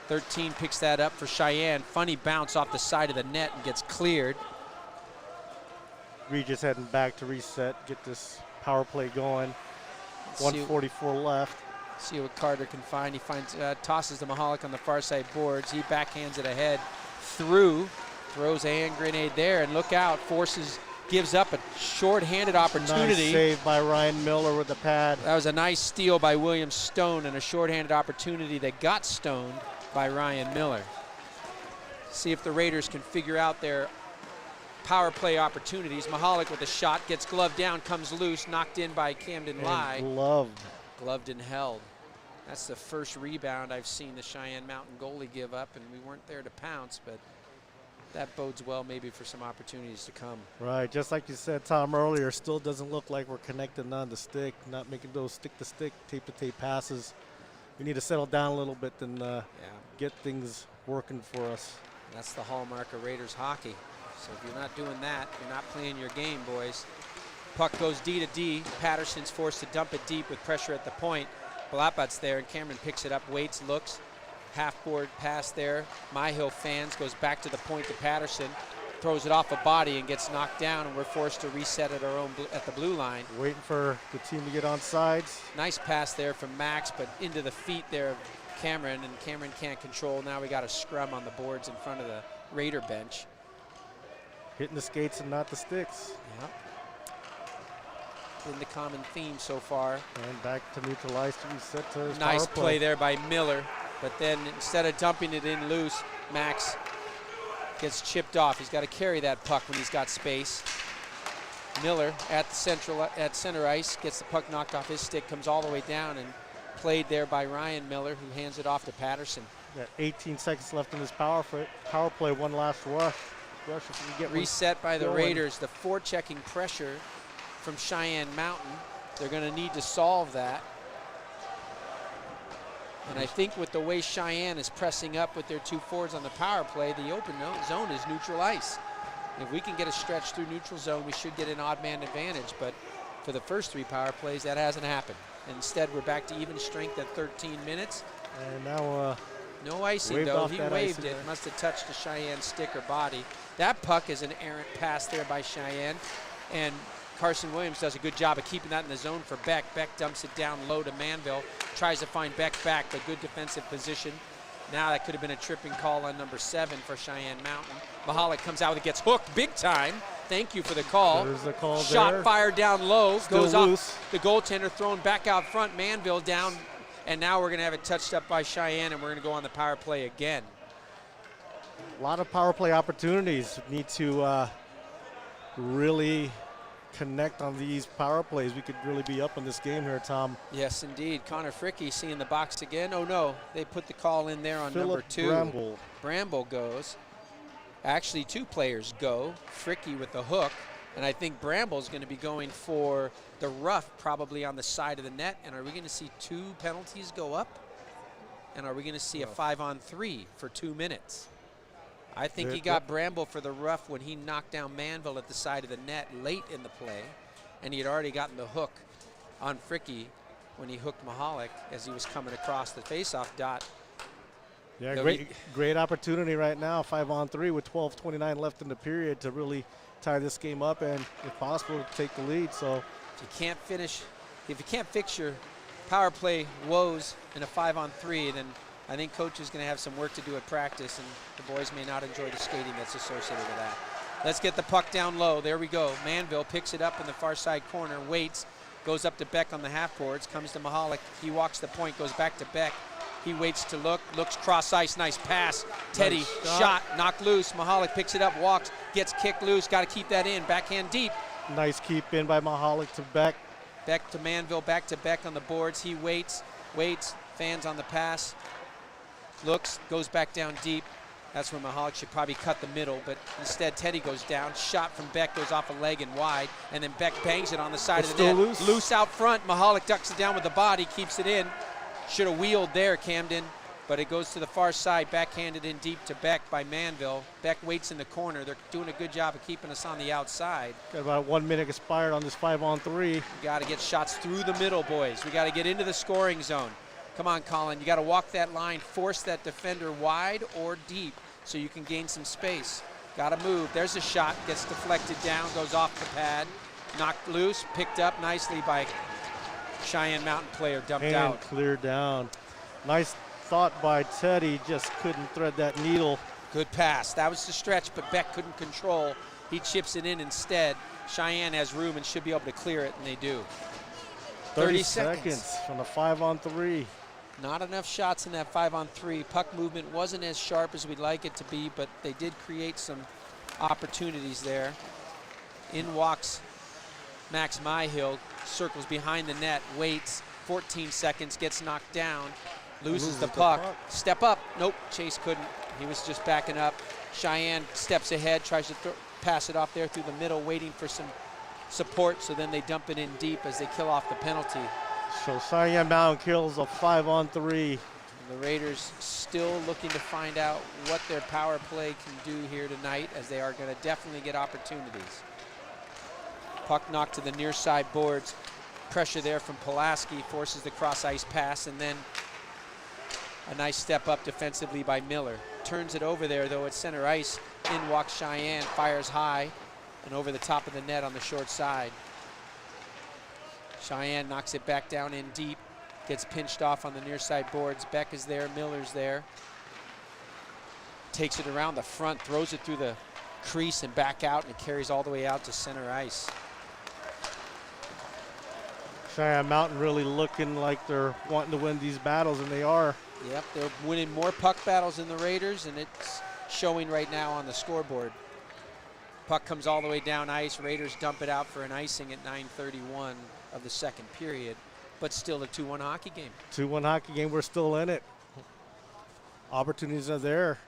Speaker 1: 13 picks that up for Cheyenne. Funny bounce off the side of the net and gets cleared.
Speaker 2: Regis heading back to reset, get this power play going. 1:44 left.
Speaker 1: See what Carter can find. He finds, tosses to Mahalik on the far side boards. He backhands it ahead through, throws a hand grenade there, and look out, gives up a short-handed opportunity.
Speaker 2: Nice save by Ryan Miller with the pad.
Speaker 1: That was a nice steal by William Stone and a short-handed opportunity that got stoned by Ryan Miller. See if the Raiders can figure out their power play opportunities. Mahalik with a shot, gets gloved down, comes loose, knocked in by Camden Lie. Gloved and held. That's the first rebound I've seen the Cheyenne Mountain goalie give up, and we weren't there to pounce, but that bodes well maybe for some opportunities to come.
Speaker 2: Right, just like you said, Tom, earlier, still doesn't look like we're connecting on the stick, not making those stick-to-stick, tape-to-tape passes. We need to settle down a little bit and get things working for us.
Speaker 1: That's the hallmark of Raiders hockey. So if you're not doing that, you're not playing your game, boys. Puck goes D to D. Patterson's forced to dump it deep with pressure at the point. Balapat's there, and Cameron picks it up, waits, looks. Half-board pass there. Myhill fans, goes back to the point to Patterson. Throws it off a body and gets knocked down, and we're forced to reset at our own at the blue line.
Speaker 2: Waiting for the team to get on sides.
Speaker 1: Nice pass there from Max, but into the feet there of Cameron, and Cameron can't control. Now we got a scrum on the boards in front of the Raider bench.
Speaker 2: Hitting the skates and not the sticks.
Speaker 1: Yep. Been the common theme so far.
Speaker 2: And back to neutralize to reset to his
Speaker 1: nice
Speaker 2: power play.
Speaker 1: Play there by Miller, but then instead of dumping it in loose, Max gets chipped off. He's got to carry that puck when he's got space. Miller at center ice gets the puck knocked off his stick, comes all the way down, and played there by Ryan Miller, who hands it off to Patterson.
Speaker 2: Got 18 seconds left in his power play. One last rush. If we get
Speaker 1: reset by the Raiders. The forechecking pressure from Cheyenne Mountain. They're going to need to solve that. And I think with the way Cheyenne is pressing up with their 2 forwards on the power play, the open zone is neutral ice. If we can get a stretch through neutral zone, we should get an odd man advantage. But for the first 3 power plays, that hasn't happened. Instead, we're back to even strength at 13 minutes.
Speaker 2: And now
Speaker 1: no icing, though. He waved it. Must have touched the Cheyenne stick or body. That puck is an errant pass there by Cheyenne. And Carson Williams does a good job of keeping that in the zone for Beck. Beck dumps it down low to Manville. Tries to find Beck back, but good defensive position. Now that could have been a tripping call on number 7 for Cheyenne Mountain. Mahalik comes out and gets hooked big time. Thank you for the call.
Speaker 2: There's the call.
Speaker 1: Shot fired down low.
Speaker 2: Still
Speaker 1: goes
Speaker 2: loose.
Speaker 1: Up. The goaltender thrown back out front. Manville down. And now we're going to have it touched up by Cheyenne, and we're going to go on the power play again.
Speaker 2: A lot of power play opportunities. Need to really connect on these power plays, we could really be up in this game here, Tom.
Speaker 1: Yes, indeed. Connor Fricky seeing the box again. Oh, no. They put the call in there on
Speaker 2: Phillip
Speaker 1: number 2.
Speaker 2: Bramble.
Speaker 1: Bramble goes. Actually, 2 players go. Fricky with the hook. And I think Bramble's going to be going for the rough, probably on the side of the net. And are we going to see 2 penalties go up? And are we going to see a 5-on-3 for 2 minutes? I think he got Bramble for the rough when he knocked down Manville at the side of the net late in the play. And he had already gotten the hook on Fricky when he hooked Mahalik as he was coming across the faceoff dot.
Speaker 2: Yeah, great opportunity right now, 5-on-3 with 12:29 left in the period to really tie this game up and, if possible, take the lead. So
Speaker 1: if you can't fix your power play woes in a 5-on-3, then I think coach is going to have some work to do at practice, and the boys may not enjoy the skating that's associated with that. Let's get the puck down low. There we go. Manville picks it up in the far side corner, waits, goes up to Beck on the half boards, comes to Mahalik. He walks the point, goes back to Beck. He waits to look, looks cross ice, nice pass. Teddy,
Speaker 2: nice
Speaker 1: shot, knocked loose. Mahalik picks it up, walks, gets kicked loose, got to keep that in, backhand deep.
Speaker 2: Nice keep in by Mahalik to Beck.
Speaker 1: Beck to Manville, back to Beck on the boards. He waits, fans on the pass. Looks, goes back down deep. That's where Mahalik should probably cut the middle, but instead Teddy goes down. Shot from Beck goes off a leg and wide, and then Beck bangs it on the side of the net. Loose out front. Mahalik ducks it down with the body, keeps it in. Should have wheeled there, Camden, but it goes to the far side, backhanded in deep to Beck by Manville. Beck waits in the corner. They're doing a good job of keeping us on the outside.
Speaker 2: Got about 1 minute expired on this 5-on-3.
Speaker 1: We got to get shots through the middle, boys. We got to get into the scoring zone. Come on, Colin. You got to walk that line, force that defender wide or deep so you can gain some space. Got to move. There's a shot. Gets deflected down, goes off the pad. Knocked loose, picked up nicely by Cheyenne Mountain player, dumped out.
Speaker 2: And cleared down. Nice thought by Teddy, just couldn't thread that needle.
Speaker 1: Good pass. That was the stretch, but Beck couldn't control. He chips it in instead. Cheyenne has room and should be able to clear it, and they do. 30 seconds
Speaker 2: from the 5-on-3.
Speaker 1: Not enough shots in that 5-on-3. Puck movement wasn't as sharp as we'd like it to be, but they did create some opportunities there. In walks Max Myhill, circles behind the net, waits, 14 seconds, gets knocked down, loses the puck. Step up. Nope, Chase couldn't. He was just backing up. Cheyenne steps ahead, tries to pass it off there through the middle, waiting for some support, so then they dump it in deep as they kill off the penalty.
Speaker 2: So Cheyenne Mountain kills a 5-on-3.
Speaker 1: And the Raiders still looking to find out what their power play can do here tonight, as they are going to definitely get opportunities. Puck knocked to the near side boards. Pressure there from Pulaski, forces the cross ice pass, and then a nice step up defensively by Miller. Turns it over there though at center ice. In walks Cheyenne, fires high and over the top of the net on the short side. Cheyenne knocks it back down in deep, gets pinched off on the near side boards. Beck is there, Miller's there. Takes it around the front, throws it through the crease and back out, and it carries all the way out to center ice.
Speaker 2: Cheyenne Mountain really looking like they're wanting to win these battles, and they are.
Speaker 1: Yep, they're winning more puck battles than the Raiders, and it's showing right now on the scoreboard. Puck comes all the way down ice. Raiders dump it out for an icing at 9:31 of the second period, but still a 2-1 hockey game.
Speaker 2: 2-1 hockey game, we're still in it. Opportunities are there.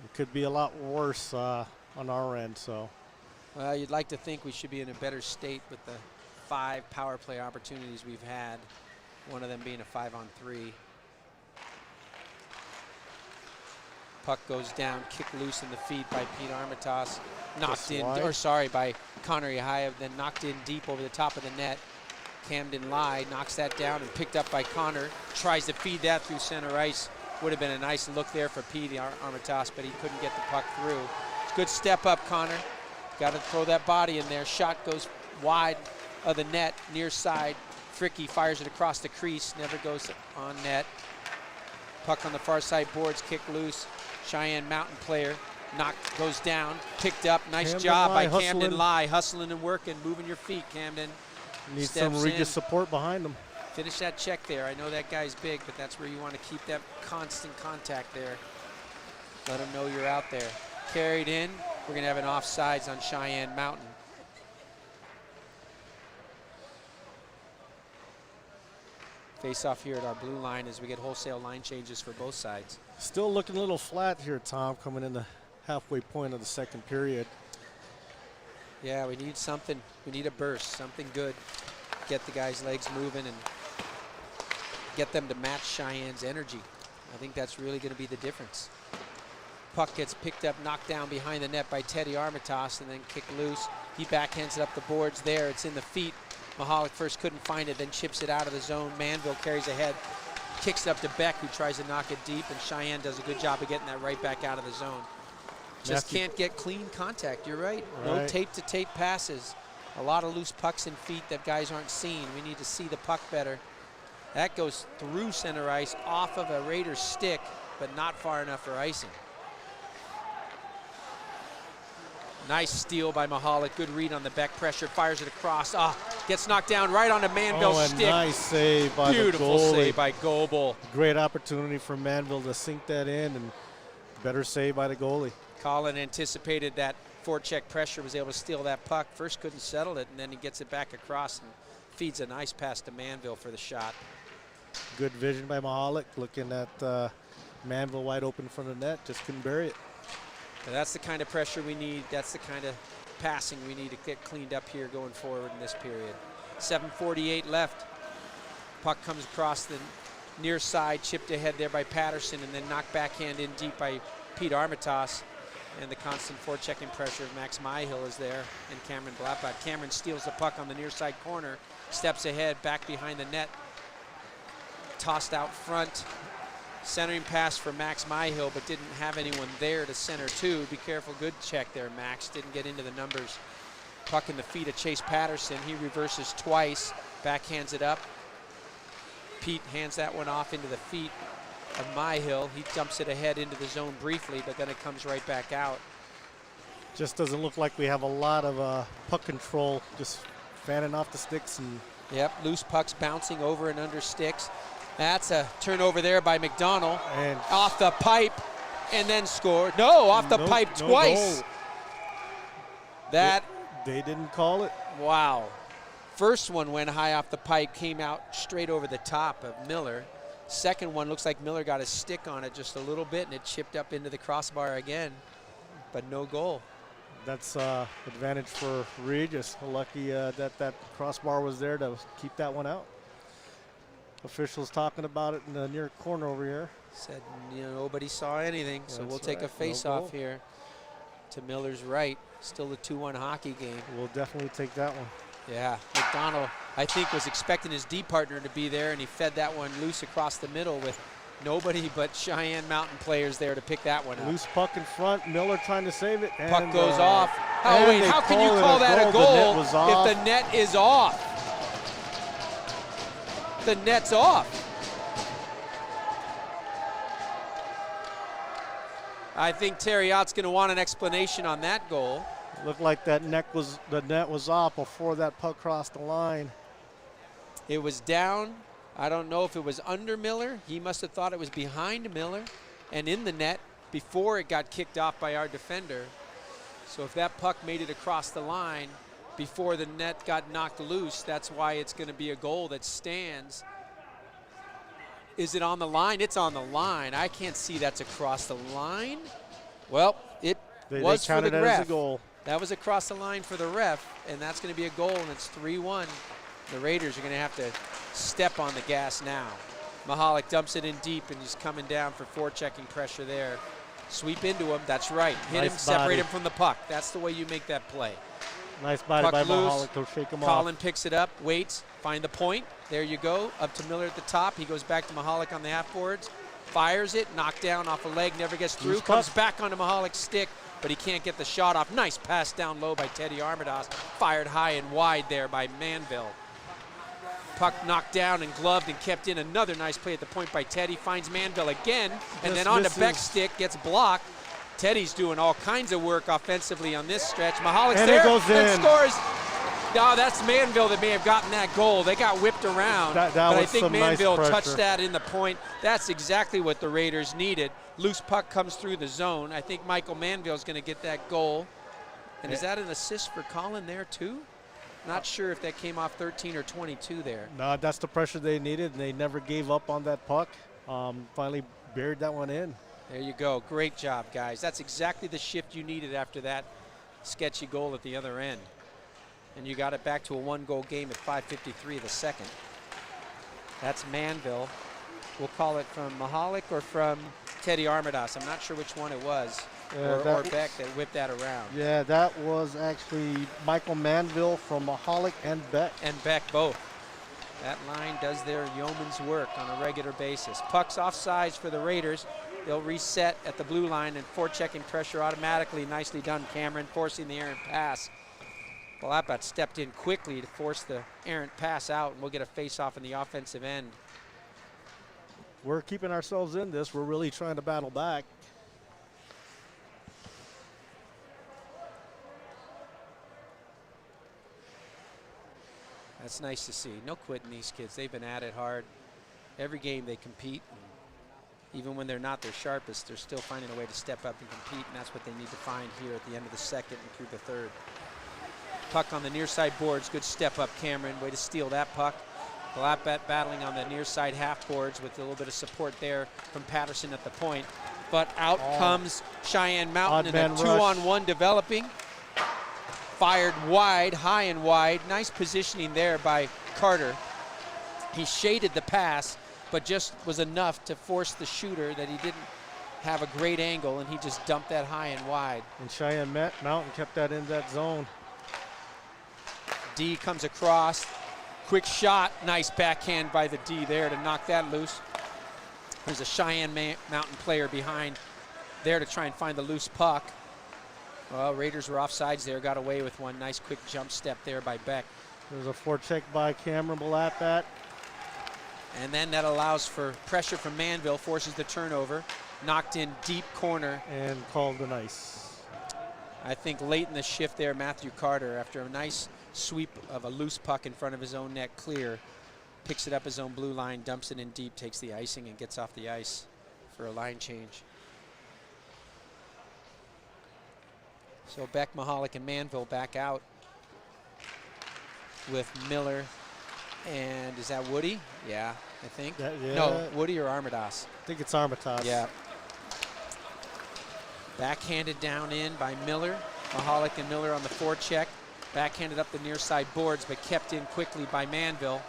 Speaker 2: It could be a lot worse on our end, so.
Speaker 1: Well, you'd like to think we should be in a better state with the 5 power play opportunities we've had, one of them being a 5-on-3. Puck goes down, kicked loose in the feet by Pete Armitage. Knocked in, or sorry, by Connor Yahayev, then knocked in deep over the top of the net. Camden Lai knocks that down and picked up by Connor. Tries to feed that through center ice. Would have been a nice look there for Pete Armitage, but he couldn't get the puck through. It's a good step up, Connor. Got to throw that body in there. Shot goes wide of the net, near side. Fricky fires it across the crease, never goes on net. Puck on the far side boards, kick loose. Cheyenne Mountain player goes down, picked up. Nice job by Camden Lai, hustling and working, moving your feet, Camden.
Speaker 2: Needs some Regis support behind them.
Speaker 1: Finish that check there. I know that guy's big, but that's where you want to keep that constant contact there. Let him know you're out there. Carried in. We're going to have an offsides on Cheyenne Mountain. Face off here at our blue line as we get wholesale line changes for both sides.
Speaker 2: Still looking a little flat here, Tom, coming in the halfway point of the second period.
Speaker 1: Yeah, we need something. We need a burst, something good. Get the guys' legs moving and get them to match Cheyenne's energy. I think that's really going to be the difference. Puck gets picked up, knocked down behind the net by Teddy Armitage, and then kicked loose. He backhands it up the boards there. It's in the feet. Mahalik first couldn't find it, then chips it out of the zone. Manville carries ahead, kicks it up to Beck, who tries to knock it deep, and Cheyenne does a good job of getting that right back out of the zone. Just can't get clean contact. You're right. No tape-to-tape passes. A lot of loose pucks and feet that guys aren't seeing. We need to see the puck better. That goes through center ice, off of a Raiders stick, but not far enough for icing. Nice steal by Mahalik. Good read on the Beck pressure. Fires it across. Gets knocked down right onto Manville's stick.
Speaker 2: Nice save by the goalie.
Speaker 1: Beautiful save by Goebel.
Speaker 2: Great opportunity for Manville to sink that in, and better save by the goalie.
Speaker 1: Colin anticipated that forecheck pressure, was able to steal that puck. First couldn't settle it, and then he gets it back across and feeds a nice pass to Manville for the shot.
Speaker 2: Good vision by Mahalik, looking at Manville wide open from the net, just couldn't bury it.
Speaker 1: And that's the kind of pressure we need. That's the kind of passing we need to get cleaned up here going forward in this period. 7:48 left. Puck comes across the near side, chipped ahead there by Patterson, and then knocked backhand in deep by Pete Armitage. And the constant forechecking pressure of Max Myhill is there, and Cameron Blackback. Cameron steals the puck on the near side corner, steps ahead, back behind the net, tossed out front. Centering pass for Max Myhill, but didn't have anyone there to center to. Be careful, good check there, Max. Didn't get into the numbers. Puck in the feet of Chase Patterson. He reverses twice, backhands it up. Pete hands that one off into the feet of Myhill. He dumps it ahead into the zone briefly, but then it comes right back out.
Speaker 2: Just doesn't look like we have a lot of puck control, just fanning off the sticks. And
Speaker 1: yep, loose pucks bouncing over and under sticks. That's a turnover there by McDonald. And off the pipe and then scored. No, off the pipe twice.
Speaker 2: They didn't call it.
Speaker 1: Wow. First one went high off the pipe, came out straight over the top of Miller. Second one looks like Miller got his stick on it just a little bit, and it chipped up into the crossbar again, but no goal.
Speaker 2: That's advantage for Regis. Lucky that crossbar was there to keep that one out. Officials talking about it in the near corner over here.
Speaker 1: Said, nobody saw anything, so we'll take a face-off here to Miller's right. Still a 2-1 hockey game.
Speaker 2: We'll definitely take that one.
Speaker 1: Yeah, McDonald, I think, was expecting his D partner to be there, and he fed that one loose across the middle with nobody but Cheyenne Mountain players there to pick that one up.
Speaker 2: Loose puck in front, Miller trying to save it. And
Speaker 1: puck goes off. Oh, wait, how can you call that a goal if the net is off? The net's off. I think Terry Ott's going to want an explanation on that goal.
Speaker 2: Looked like the net was off before that puck crossed the line.
Speaker 1: It was down. I don't know if it was under Miller. He must have thought it was behind Miller and in the net before it got kicked off by our defender. So if that puck made it across the line before the net got knocked loose, that's why it's going to be a goal that stands. Is it on the line? It's on the line. I can't see that's across the line. Well, it was for the ref.
Speaker 2: As a goal.
Speaker 1: That was across the line for the ref, and that's going to be a goal, and it's 3-1. The Raiders are going to have to step on the gas now. Mahalik dumps it in deep, and he's coming down for forechecking pressure there. Sweep into him. That's right. Hit him, separate him from the puck. That's the way you make that play.
Speaker 2: Nice body by Mahalik to shake him off.
Speaker 1: Colin picks it up, waits, find the point. There you go. Up to Miller at the top. He goes back to Mahalik on the half boards. Fires it, knocked down off a leg, never gets through. Comes back onto Mahalik's stick, but he can't get the shot off. Nice pass down low by Teddy Armitage. Fired high and wide there by Manville. Puck knocked down and gloved and kept in. Another nice play at the point by Teddy. Finds Manville again, and then onto Beck's stick, gets blocked. Teddy's doing all kinds of work offensively on this stretch. Mahalik's
Speaker 2: and
Speaker 1: there
Speaker 2: it goes
Speaker 1: and
Speaker 2: in.
Speaker 1: Scores. No, that's Manville that may have gotten that goal. They got whipped around, but I think Manville touched that in the point. That's exactly what the Raiders needed. Loose puck comes through the zone. I think Michael Manville's going to get that goal. And is that an assist for Colin there too? Not sure if that came off 13 or 22 there.
Speaker 2: No, that's the pressure they needed, and they never gave up on that puck. Finally buried that one in.
Speaker 1: There you go. Great job, guys. That's exactly the shift you needed after that sketchy goal at the other end. And you got it back to a 1-goal game at 5:53 the second. That's Manville. We'll call it from Mahalik or from Teddy Armadas. I'm not sure which one it was. Or Beck that whipped that around.
Speaker 2: Yeah, that was actually Michael Manville from Mahalik and Beck.
Speaker 1: And Beck both. That line does their yeoman's work on a regular basis. Puck's offsides for the Raiders. They'll reset at the blue line and forechecking pressure automatically. Nicely done, Cameron, forcing the errant pass. Well, Apat stepped in quickly to force the errant pass out, and we'll get a face-off in the offensive end.
Speaker 2: We're keeping ourselves in this. We're really trying to battle back.
Speaker 1: That's nice to see. No quitting these kids. They've been at it hard. Every game they compete. Even when they're not their sharpest, they're still finding a way to step up and compete, and that's what they need to find here at the end of the second and through the third. Puck on the near side boards. Good step up, Cameron. Way to steal that puck. Glabat battling on the near side half boards with a little bit of support there from Patterson at the point. But out comes Cheyenne Mountain in a 2-on-1 developing. Fired wide, high and wide. Nice positioning there by Carter. He shaded the pass, but just was enough to force the shooter that he didn't have a great angle, and he just dumped that high and wide.
Speaker 2: And Cheyenne Mountain kept that in that zone.
Speaker 1: D comes across. Quick shot. Nice backhand by the D there to knock that loose. There's a Cheyenne Mountain player behind there to try and find the loose puck. Well, Raiders were offsides there, got away with one. Nice quick jump step there by Beck.
Speaker 2: There's a forecheck by Cameron Balapat.
Speaker 1: And then that allows for pressure from Manville, forces the turnover. Knocked in deep corner.
Speaker 2: And called an ice.
Speaker 1: I think late in the shift there, Matthew Carter, after a nice sweep of a loose puck in front of his own net clear, picks it up his own blue line, dumps it in deep, takes the icing, and gets off the ice for a line change. So Beck, Mahalik, and Manville back out with Miller and is that Woody? Yeah, I think.
Speaker 2: Yeah.
Speaker 1: No, Woody or Armadas.
Speaker 2: I think it's Armadas.
Speaker 1: Yeah. Backhanded down in by Miller. Mahalik and Miller on the forecheck. Backhanded up the near side boards, but kept in quickly by Manville.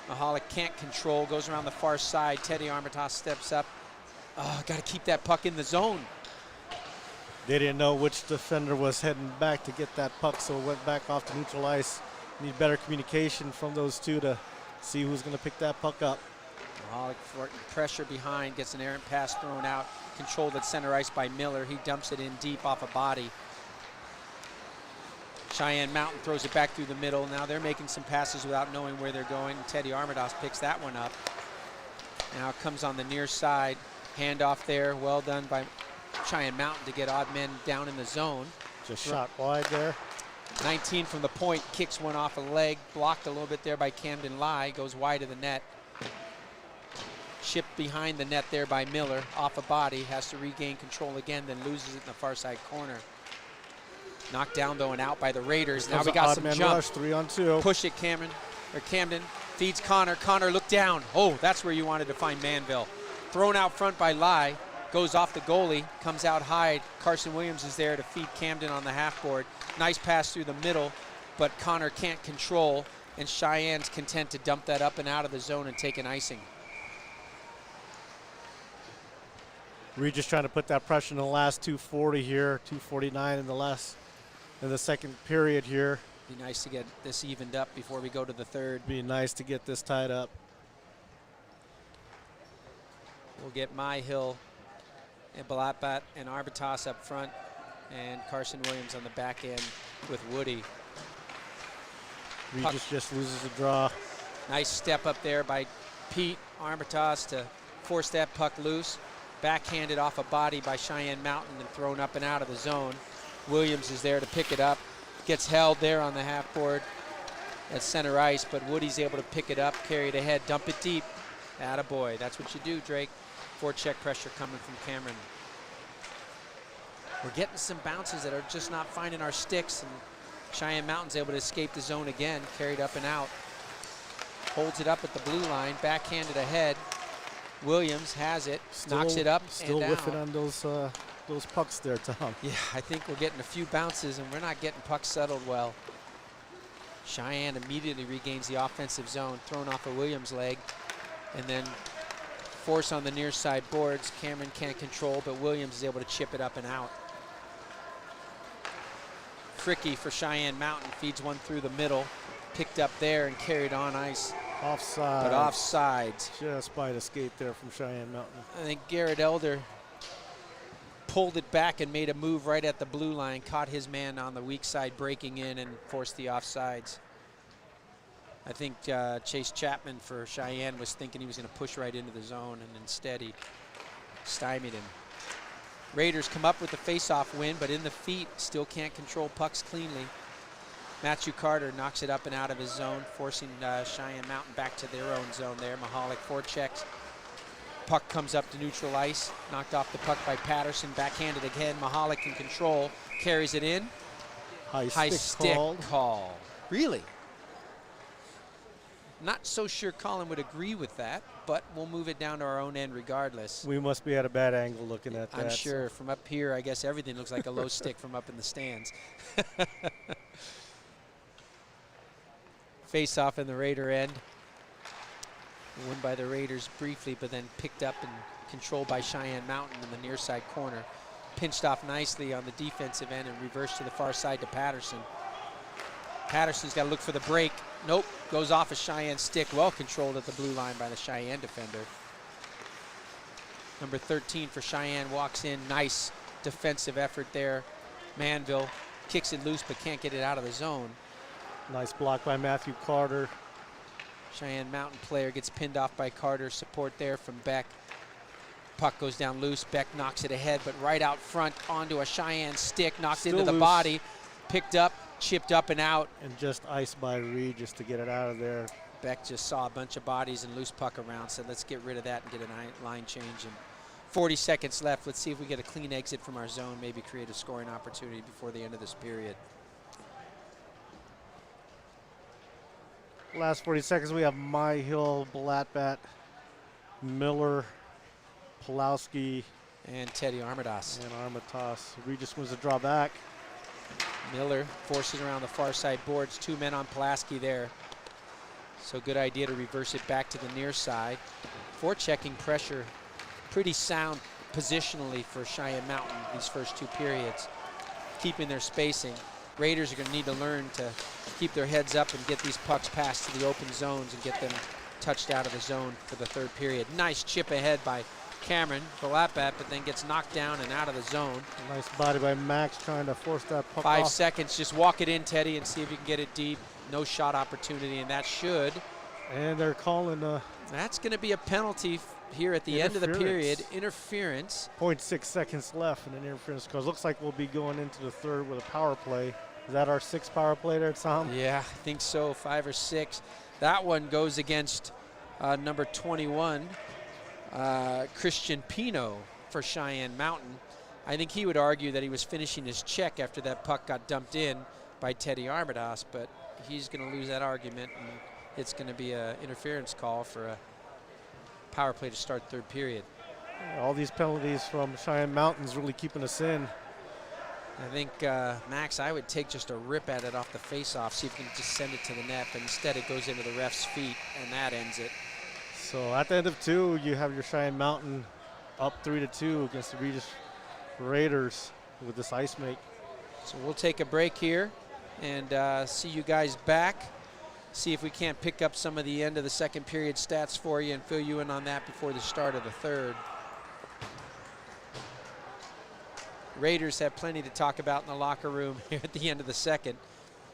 Speaker 1: Mahalik can't control, goes around the far side. Teddy Armadas steps up. Oh, got to keep that puck in the zone.
Speaker 2: They didn't know which defender was heading back to get that puck, so it went back off to neutral ice. Need better communication from those two to see who's going to pick that puck up.
Speaker 1: Mahalik pressure behind, gets an errant pass thrown out. Controlled at center ice by Miller. He dumps it in deep off a body. Cheyenne Mountain throws it back through the middle. Now they're making some passes without knowing where they're going. Teddy Armadas picks that one up. Now it comes on the near side. Handoff there. Well done by Cheyenne Mountain to get odd men down in the zone.
Speaker 2: Just shot wide there.
Speaker 1: 19 from the point. Kicks one off a leg. Blocked a little bit there by Camden Lai. Goes wide of the net. Chipped behind the net there by Miller. Off a body. Has to regain control again. Then loses it in the far side corner. Knocked down though and out by the Raiders. Now we got some jump.
Speaker 2: Rush, 3-on-2.
Speaker 1: Push it, Camden. Feeds Connor. Connor, look down. Oh, that's where you wanted to find Manville. Thrown out front by Lai. Goes off the goalie. Comes out high. Carson Williams is there to feed Camden on the half board. Nice pass through the middle, but Connor can't control, and Cheyenne's content to dump that up and out of the zone and take an icing.
Speaker 2: Regis trying to put that pressure in the last 2:40 here, 2:49 in the second period here.
Speaker 1: Be nice to get this evened up before we go to the third.
Speaker 2: Be nice to get this tied up.
Speaker 1: We'll get Myhill and Balapat and Arbitas up front, and Carson Williams on the back end with Woody.
Speaker 2: Regis just loses the draw.
Speaker 1: Nice step up there by Pete Arbitas to force that puck loose. Backhanded off a body by Cheyenne Mountain and thrown up and out of the zone. Williams is there to pick it up. Gets held there on the half board at center ice, but Woody's able to pick it up, carry it ahead, dump it deep. Attaboy. That's what you do, Drake. Forecheck pressure coming from Cameron. We're getting some bounces that are just not finding our sticks, and Cheyenne Mountain's able to escape the zone again, carried up and out. Holds it up at the blue line, backhanded ahead. Williams has it, knocks it up and
Speaker 2: Still
Speaker 1: down.
Speaker 2: whiffing on those pucks there, Tom.
Speaker 1: Yeah, I think we're getting a few bounces and we're not getting pucks settled well. Cheyenne immediately regains the offensive zone, thrown off a Williams leg, and then force on the near side boards. Cameron can't control, but Williams is able to chip it up and out. Fricky for Cheyenne Mountain feeds one through the middle, picked up there and carried on ice.
Speaker 2: Offside.
Speaker 1: But offsides.
Speaker 2: Just by the skate there from Cheyenne Mountain.
Speaker 1: I think Garrett Elder pulled it back and made a move right at the blue line, caught his man on the weak side breaking in and forced the offsides. I think Chase Chapman for Cheyenne was thinking he was going to push right into the zone, and instead he stymied him. Raiders come up with the face-off win, but in the feet still can't control pucks cleanly. Matthew Carter knocks it up and out of his zone, forcing Cheyenne Mountain back to their own zone there. Mahalik forechecks. Puck comes up to neutral ice. Knocked off the puck by Patterson. Backhanded again. Mahalik in control. Carries it in. High stick call. Really? Not so sure Colin would agree with that, but we'll move it down to our own end regardless.
Speaker 2: We must be at a bad angle looking at that.
Speaker 1: I'm sure. From up here, I guess everything looks like a low stick from up in the stands. Face off in the Raider end. Won by the Raiders briefly, but then picked up and controlled by Cheyenne Mountain in the near side corner. Pinched off nicely on the defensive end and reversed to the far side to Patterson. Patterson's got to look for the break. Nope, goes off a Cheyenne stick. Well controlled at the blue line by the Cheyenne defender. Number 13 for Cheyenne walks in. Nice defensive effort there. Manville kicks it loose but can't get it out of the zone.
Speaker 2: Nice block by Matthew Carter.
Speaker 1: Cheyenne Mountain player gets pinned off by Carter. Support there from Beck. Puck goes down loose. Beck knocks it ahead, but right out front onto a Cheyenne stick. Knocked
Speaker 2: Still
Speaker 1: into the
Speaker 2: loose.
Speaker 1: body. Picked up, chipped up and out.
Speaker 2: And just iced by Regis to get it out of there.
Speaker 1: Beck just saw a bunch of bodies and loose puck around, said let's get rid of that and get a line change. And 40 seconds left. Let's see if we get a clean exit from our zone, maybe create a scoring opportunity before the end of this period.
Speaker 2: Last 40 seconds, we have Myhill, Blatbat, Miller, Pulowski,
Speaker 1: And Teddy Armadas.
Speaker 2: and Armatas. Regis wins the draw back.
Speaker 1: Miller forces around the far side boards. Two men on Pulaski there. So good idea to reverse it back to the near side. Forechecking pressure. Pretty sound positionally for Cheyenne Mountain these first two periods. Keeping their spacing. Raiders are going to need to learn to keep their heads up and get these pucks past to the open zones and get them touched out of the zone for the third period. Nice chip ahead by Cameron, Blatbat, but then gets knocked down and out of the zone.
Speaker 2: Nice body by Max trying to force that puck
Speaker 1: 5
Speaker 2: off.
Speaker 1: seconds, just walk it in, Teddy, and see if you can get it deep. No shot opportunity, and that should.
Speaker 2: And they're calling
Speaker 1: That's going to be a penalty here at the end of the period.
Speaker 2: Interference.
Speaker 1: Interference.
Speaker 2: 0.6 seconds left in an interference because looks like we'll be going into the third with a power play. Is that our sixth power play there, Tom?
Speaker 1: Yeah, I think so, 5 or 6. That one goes against number 21, Christian Pino for Cheyenne Mountain. I think he would argue that he was finishing his check after that puck got dumped in by Teddy Armadas, but he's going to lose that argument, and it's going to be an interference call for a power play to start third period.
Speaker 2: All these penalties from Cheyenne Mountain's really keeping us in.
Speaker 1: I think, Max, I would take just a rip at it off the face-off, see if you can just send it to the net, but instead it goes into the ref's feet, and that ends it.
Speaker 2: So at the end of 2, you have your Cheyenne Mountain up 3-2 against the Regis Raiders with this ice make.
Speaker 1: So we'll take a break here and see you guys back. See if we can't pick up some of the end of the second period stats for you and fill you in on that before the start of the third. Raiders have plenty to talk about in the locker room here at the end of the second.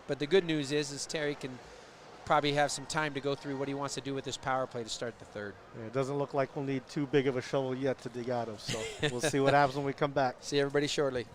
Speaker 1: But the good news is Terry can probably have some time to go through what he wants to do with this power play to start the third.
Speaker 2: Yeah, it doesn't look like we'll need too big of a shovel yet to dig out of, so we'll see what happens when we come back.
Speaker 1: See everybody shortly.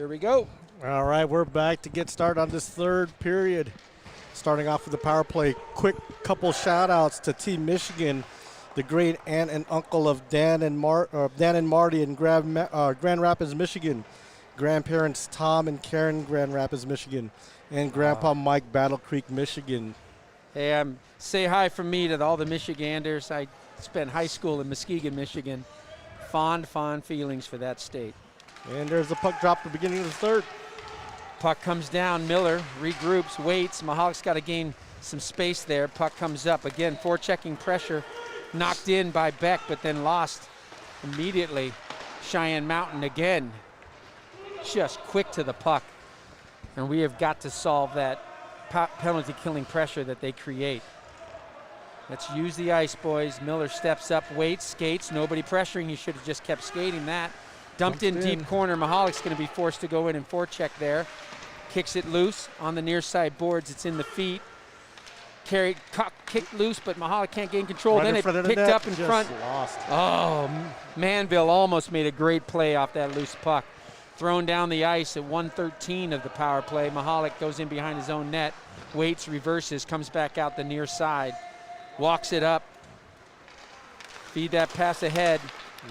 Speaker 1: Here we go.
Speaker 2: All right, we're back to get started on this third period. Starting off with the power play. Quick couple shout-outs to Team Michigan, the great aunt and uncle of Dan and Marty in Grand Rapids, Michigan. Grandparents Tom and Karen, Grand Rapids, Michigan. And Grandpa Mike, Battle Creek, Michigan.
Speaker 1: Hey, say hi from me to all the Michiganders. I spent high school in Muskegon, Michigan. Fond feelings for that state.
Speaker 2: And there's the puck drop at the beginning of the third.
Speaker 1: Puck comes down, Miller regroups, waits. Mihalik's got to gain some space there. Puck comes up. Again, forechecking pressure. Knocked in by Beck, but then lost immediately. Cheyenne Mountain again. Just quick to the puck. And we have got to solve that penalty killing pressure that they create. Let's use the ice, boys. Miller steps up, waits, skates. Nobody pressuring. He should have just kept skating that. Dumped in deep corner. Mihalik's going to be forced to go in and forecheck there. Kicks it loose on the near side boards. It's in the feet. Kicked loose, but Mihalik can't gain control.
Speaker 2: Right
Speaker 1: then it picked up in front.
Speaker 2: Lost.
Speaker 1: Oh, Manville almost made a great play off that loose puck. Thrown down the ice at 1:13 of the power play. Mihalik goes in behind his own net. Waits, reverses, comes back out the near side. Walks it up. Feed that pass ahead.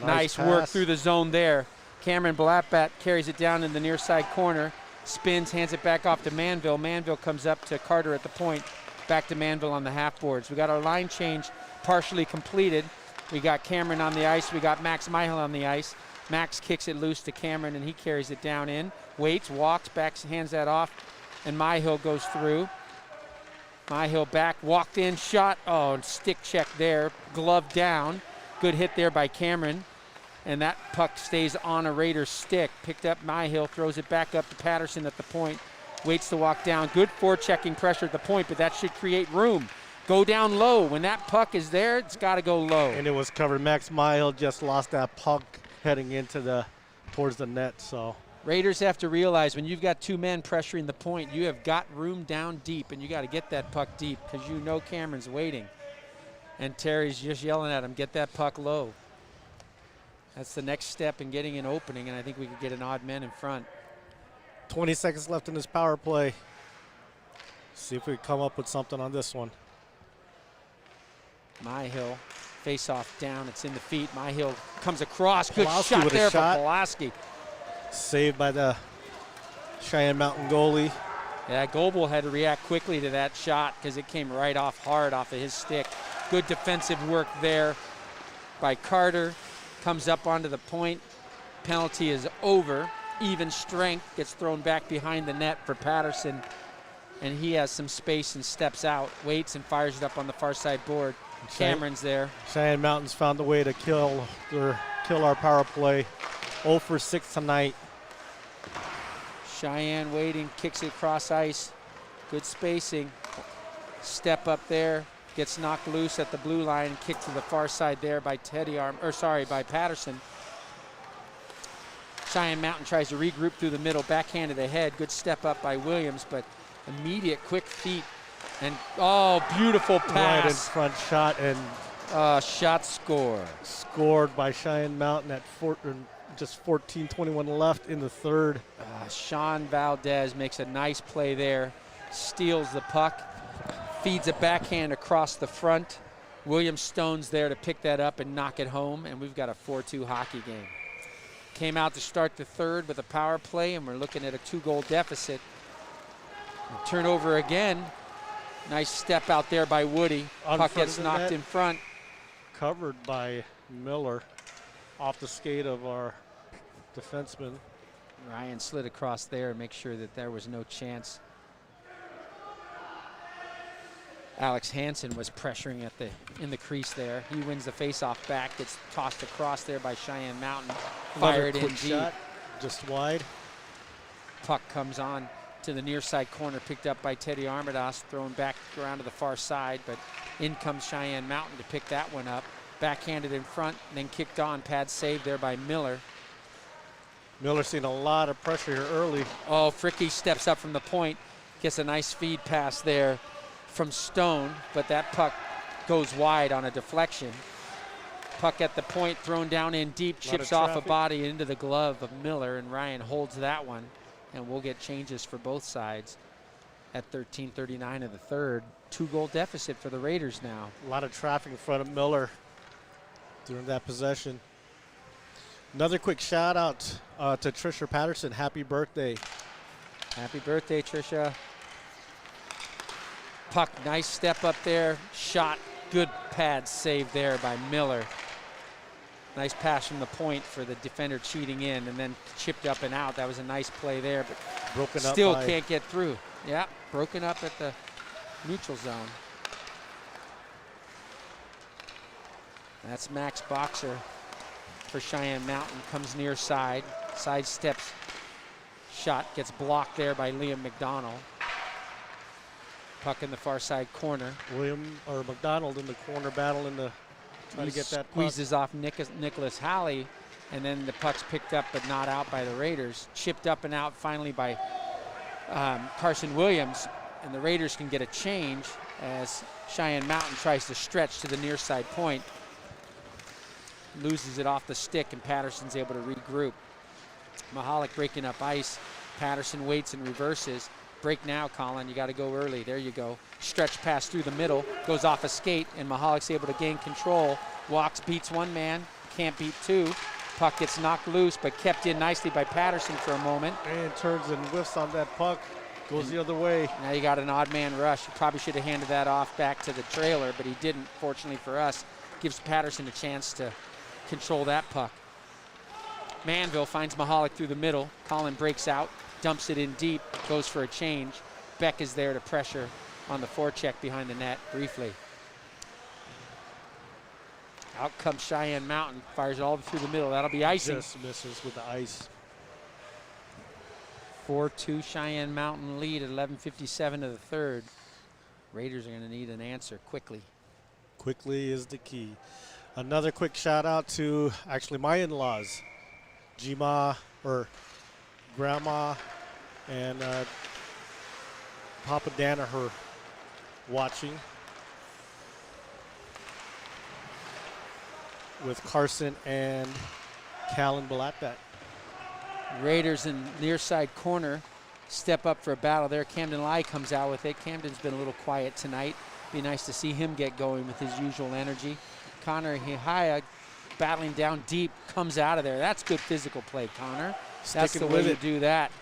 Speaker 1: Nice work through the zone there. Cameron Blattbat carries it down in the near side corner. Spins, hands it back off to Manville. Manville comes up to Carter at the point. Back to Manville on the half boards. We got our line change partially completed. We got Cameron on the ice. We got Max Myhill on the ice. Max kicks it loose to Cameron, and he carries it down in. Waits, walks, backs, hands that off, and Myhill goes through. Myhill back, walked in, shot. Oh, stick check there. Glove down. Good hit there by Cameron. And that puck stays on a Raiders stick. Picked up Myhill, throws it back up to Patterson at the point. Waits to walk down. Good forechecking pressure at the point, but that should create room. Go down low. When that puck is there, it's got to go low.
Speaker 2: And it was covered. Max Myhill just lost that puck heading into towards the net. So
Speaker 1: Raiders have to realize when you've got two men pressuring the point, you have got room down deep, and you got to get that puck deep because you know Cameron's waiting. And Terry's just yelling at him, get that puck low. That's the next step in getting an opening, and I think we could get an odd man in front.
Speaker 2: 20 seconds left in this power play. See if we can come up with something on this one.
Speaker 1: Myhill, face off down, it's in the feet. Myhill comes across, good
Speaker 2: Pulaski
Speaker 1: shot
Speaker 2: with a
Speaker 1: there
Speaker 2: shot.
Speaker 1: for Pulaski.
Speaker 2: Saved by the Cheyenne Mountain goalie.
Speaker 1: Yeah, Goebel had to react quickly to that shot because it came right off hard off of his stick. Good defensive work there by Carter. Comes up onto the point. Penalty is over. Even strength gets thrown back behind the net for Patterson. And he has some space and steps out. Waits and fires it up on the far side board. Cameron's there.
Speaker 2: Cheyenne Mountain's found a way to kill our power play. 0 for 6 tonight.
Speaker 1: Cheyenne waiting, kicks it across ice. Good spacing. Step up there. Gets knocked loose at the blue line, kicked to the far side there by by Patterson. Cheyenne Mountain tries to regroup through the middle, backhanded ahead. Good step up by Williams, but immediate quick feet. And beautiful pass.
Speaker 2: Right in front shot and
Speaker 1: shot score.
Speaker 2: Scored by Cheyenne Mountain at just 14:21 left in the third.
Speaker 1: Sean Valdez makes a nice play there. Steals the puck. Feeds a backhand across the front. William Stone's there to pick that up and knock it home, and we've got a 4-2 hockey game. Came out to start the third with a power play, and we're looking at a 2-goal deficit. Turnover again. Nice step out there by Woody. Puck gets knocked in front.
Speaker 2: Covered by Miller off the skate of our defenseman.
Speaker 1: Ryan slid across there and make sure that there was no chance. Alex Hansen was pressuring in the crease there. He wins the face-off back, gets tossed across there by Cheyenne Mountain. Fired in deep.
Speaker 2: Shot, just wide.
Speaker 1: Puck comes on to the near side corner, picked up by Teddy Armadas, thrown back around to the far side, but in comes Cheyenne Mountain to pick that one up. Backhanded in front, and then kicked on. Pad saved there by Miller.
Speaker 2: Miller seeing a lot of pressure here early.
Speaker 1: Oh, Fricky steps up from the point, gets a nice feed pass there from Stone, but that puck goes wide on a deflection. Puck at the point, thrown down in deep, chips off a body into the glove of Miller, and Ryan holds that one. and we'll get changes for both sides at 13:39 of the third. 2-goal deficit for the Raiders now.
Speaker 2: A lot of traffic in front of Miller during that possession. Another quick shout out to Trisha Patterson. Happy birthday.
Speaker 1: Happy birthday, Trisha. Puck, nice step up there. Shot, good pad save there by Miller. Nice pass from the point for the defender cheating in, and then chipped up and out. That was a nice play there, but
Speaker 2: Broken up
Speaker 1: still
Speaker 2: by
Speaker 1: can't get through. Yeah, broken up at the neutral zone. That's Max Boxer for Cheyenne Mountain. Comes near side. Side steps. Shot gets blocked there by Liam McDonald. Puck in the far side corner.
Speaker 2: McDonald in the corner battle trying to get that puck.
Speaker 1: Squeezes off Nicholas Halley, and then the puck's picked up but not out by the Raiders. Chipped up and out finally by Carson Williams, and the Raiders can get a change as Cheyenne Mountain tries to stretch to the near side point. Loses it off the stick, and Patterson's able to regroup. Mahalik breaking up ice. Patterson waits and reverses. Break now, Colin. You got to go early. There you go. Stretch pass through the middle. Goes off a skate, and Mahalik's able to gain control. Walks, beats one man. Can't beat two. Puck gets knocked loose, but kept in nicely by Patterson for a moment.
Speaker 2: And turns and whiffs on that puck. Goes the other way.
Speaker 1: Now you got an odd man rush. You probably should have handed that off back to the trailer, but he didn't, fortunately for us. Gives Patterson a chance to control that puck. Manville finds Mahalik through the middle. Colin breaks out, dumps it in deep, goes for a change. Beck is there to pressure on the forecheck behind the net briefly. Out comes Cheyenne Mountain, fires it all through the middle. That'll be icing.
Speaker 2: Just misses with the ice.
Speaker 1: 4-2 Cheyenne Mountain lead at 11:57 of the third. Raiders are going to need an answer quickly.
Speaker 2: Quickly is the key. Another quick shout out to actually my in-laws, Grandma and Papa Danaher watching with Carson and Callan Balatbat.
Speaker 1: Raiders in near side corner step up for a battle there. Camden Lai comes out with it. Camden's been a little quiet tonight. Be nice to see him get going with his usual energy. Connor Hihaya battling down deep, comes out of there. That's good physical play, Connor. That's the way you do that.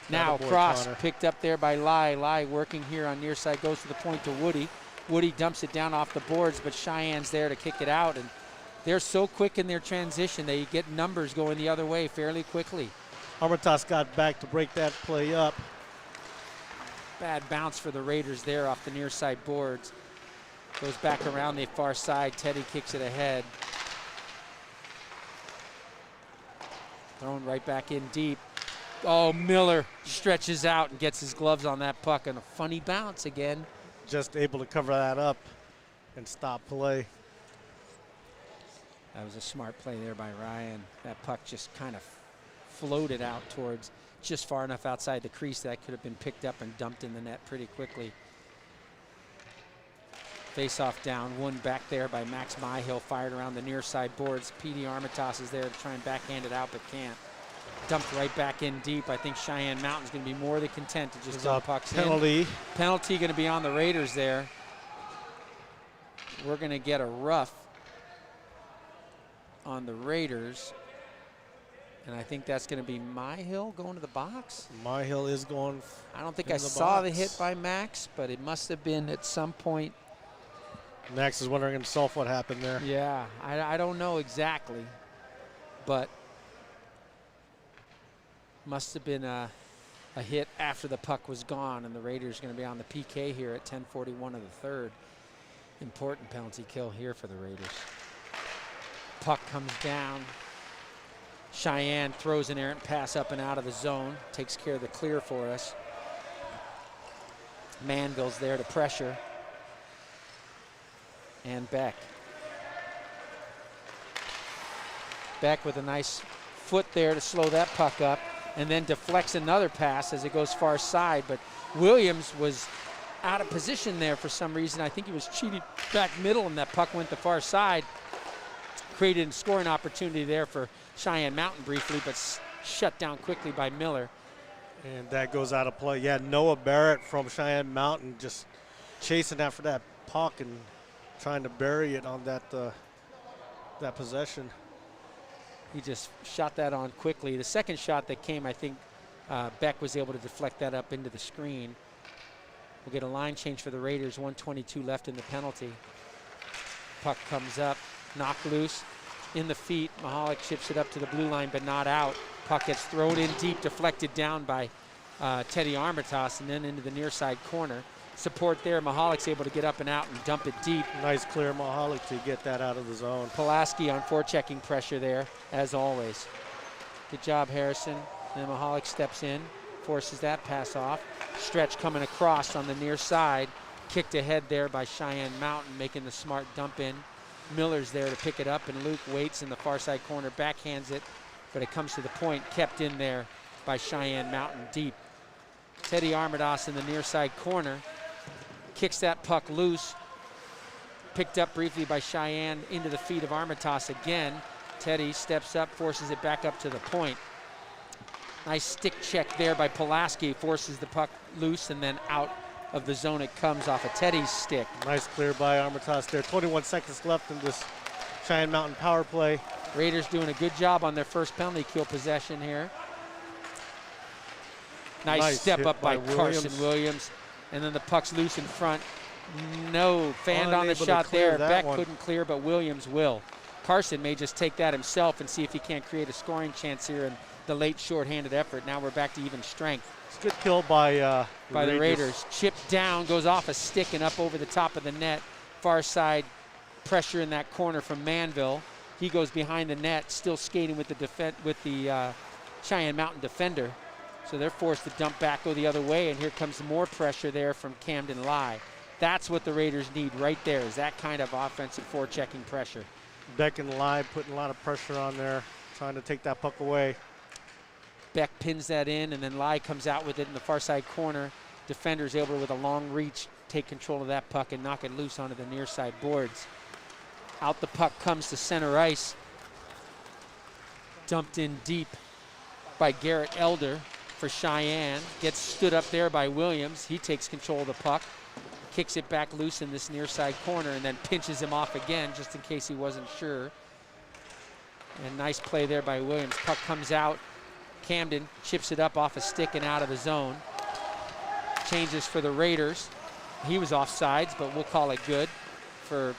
Speaker 1: Now cross picked up there by Lai. Lai working here on near side, goes to the point to Woody. Woody dumps it down off the boards, but Cheyenne's there to kick it out. And they're so quick in their transition. They get numbers going the other way fairly quickly.
Speaker 2: Armitage got back to break that play up.
Speaker 1: Bad bounce for the Raiders there off the near side boards. Goes back around the far side. Teddy kicks it ahead. Thrown right back in deep. Oh, Miller stretches out and gets his gloves on that puck, and a funny bounce again.
Speaker 2: Just able to cover that up and stop play.
Speaker 1: That was a smart play there by Ryan. That puck just kind of floated out towards just far enough outside the crease that could have been picked up and dumped in the net pretty quickly. Face-off down, one back there by Max Myhill, fired around the near side boards. P.D. Armitage is there to try and backhand it out, but can't. Dumped right back in deep. I think Cheyenne Mountain's going to be more than content to just dump pucks in. Penalty going to be on the Raiders there. We're going to get a rough on the Raiders. And I think that's going to be Myhill going to the box.
Speaker 2: Myhill is going.
Speaker 1: I don't think I saw the hit by Max, but it must have been at some point.
Speaker 2: Max is wondering himself what happened there.
Speaker 1: Yeah, I don't know exactly, but must have been a hit after the puck was gone, and the Raiders are going to be on the PK here at 10:41 of the third. Important penalty kill here for the Raiders. Puck comes down. Cheyenne throws an errant pass up and out of the zone, takes care of the clear for us. Manville's there to pressure. And Beck. Beck with a nice foot there to slow that puck up, and then deflects another pass as it goes far side, but Williams was out of position there for some reason. I think he was cheated back middle, and that puck went the far side. Created a scoring opportunity there for Cheyenne Mountain briefly, but shut down quickly by Miller.
Speaker 2: And that goes out of play. Yeah, Noah Barrett from Cheyenne Mountain just chasing after that puck and trying to bury it on that that possession.
Speaker 1: He just shot that on quickly. The second shot that came, I think Beck was able to deflect that up into the screen. We'll get a line change for the Raiders, 1:22 left in the penalty. Puck comes up, knocked loose, in the feet. Mahalik chips it up to the blue line, but not out. Puck gets thrown in deep, deflected down by Teddy Armitage, and then into the near side corner. Support there, Mahalik's able to get up and out and dump it deep.
Speaker 2: Nice clear Mahalik to get that out of the zone.
Speaker 1: Pulaski on forechecking pressure there, as always. Good job, Harrison. And then Mahalik steps in, forces that pass off. Stretch coming across on the near side. Kicked ahead there by Cheyenne Mountain, making the smart dump in. Miller's there to pick it up, and Luke waits in the far side corner, backhands it, but it comes to the point, kept in there by Cheyenne Mountain deep. Teddy Armitage in the near side corner, kicks that puck loose, picked up briefly by Cheyenne into the feet of Armitage again. Teddy steps up, forces it back up to the point. Nice stick check there by Pulaski, forces the puck loose and then out of the zone it comes off of Teddy's stick.
Speaker 2: Nice clear by Armitage there. 21 seconds left in this Cheyenne Mountain power play.
Speaker 1: Raiders doing a good job on their first penalty kill possession here. Nice step up by Carson Williams. And then the puck's loose in front. No, fanned on the shot there. Beck couldn't clear, but Williams will. Carson may just take that himself and see if he can't create a scoring chance here in the late shorthanded effort. Now we're back to even strength.
Speaker 2: It's a good kill by
Speaker 1: the Raiders. Chipped down, goes off a stick and up over the top of the net. Far side pressure in that corner from Manville. He goes behind the net, still skating with the Cheyenne Mountain defender. So they're forced to dump back, go the other way, and here comes more pressure there from Camden Lai. That's what the Raiders need right there, is that kind of offensive forechecking pressure.
Speaker 2: Beck and Lai putting a lot of pressure on there, trying to take that puck away.
Speaker 1: Beck pins that in, and then Lai comes out with it in the far side corner. Defender's able, with a long reach, take control of that puck and knock it loose onto the near side boards. Out the puck comes to center ice. Dumped in deep by Garrett Elder for Cheyenne. Gets stood up there by Williams. He takes control of the puck. Kicks it back loose in this near side corner and then pinches him off again just in case he wasn't sure. And nice play there by Williams. Puck comes out. Camden chips it up off a stick and out of the zone. Changes for the Raiders. He was offsides, but we'll call it good for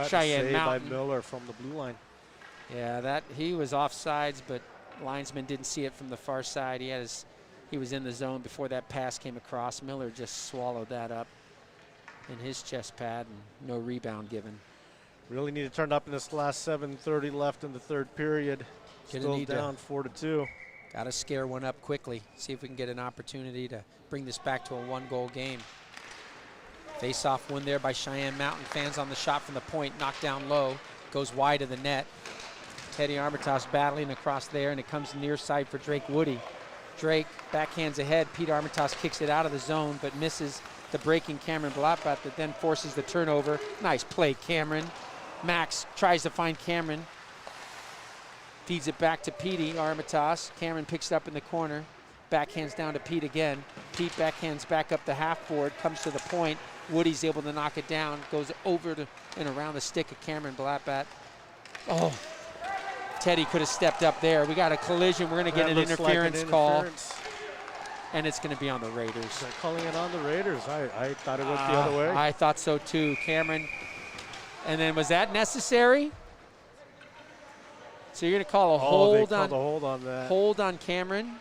Speaker 1: Cheyenne Mountain.
Speaker 2: By Miller from the blue line.
Speaker 1: Yeah, he was offsides, but linesman didn't see it from the far side. He was in the zone before that pass came across. Miller just swallowed that up in his chest pad, and no rebound given.
Speaker 2: Really need to turn up in this last 7:30 left in the third period. Still down 4-2.
Speaker 1: Got to scare one up quickly. See if we can get an opportunity to bring this back to a one-goal game. Face-off win there by Cheyenne Mountain. Fans on the shot from the point, knocked down low, goes wide of the net. Teddy Armitage battling across there, and it comes near side for Drake Woody. Drake backhands ahead. Pete Armitage kicks it out of the zone, but misses the breaking Cameron Blattbat that then forces the turnover. Nice play, Cameron. Max tries to find Cameron. Feeds it back to Petey Armitage. Cameron picks it up in the corner. Backhands down to Pete again. Pete backhands back up the half board, comes to the point. Woody's able to knock it down, goes over to and around the stick of Cameron Blattbat. Oh, Teddy could have stepped up there. We got a collision. We're going to get an interference call. And it's going to be on the Raiders.
Speaker 2: They're calling it on the Raiders. I thought it went the other way.
Speaker 1: I thought so too. Cameron. And then was that necessary? So you're going to call a hold on.
Speaker 2: A hold on that.
Speaker 1: Hold on Cameron.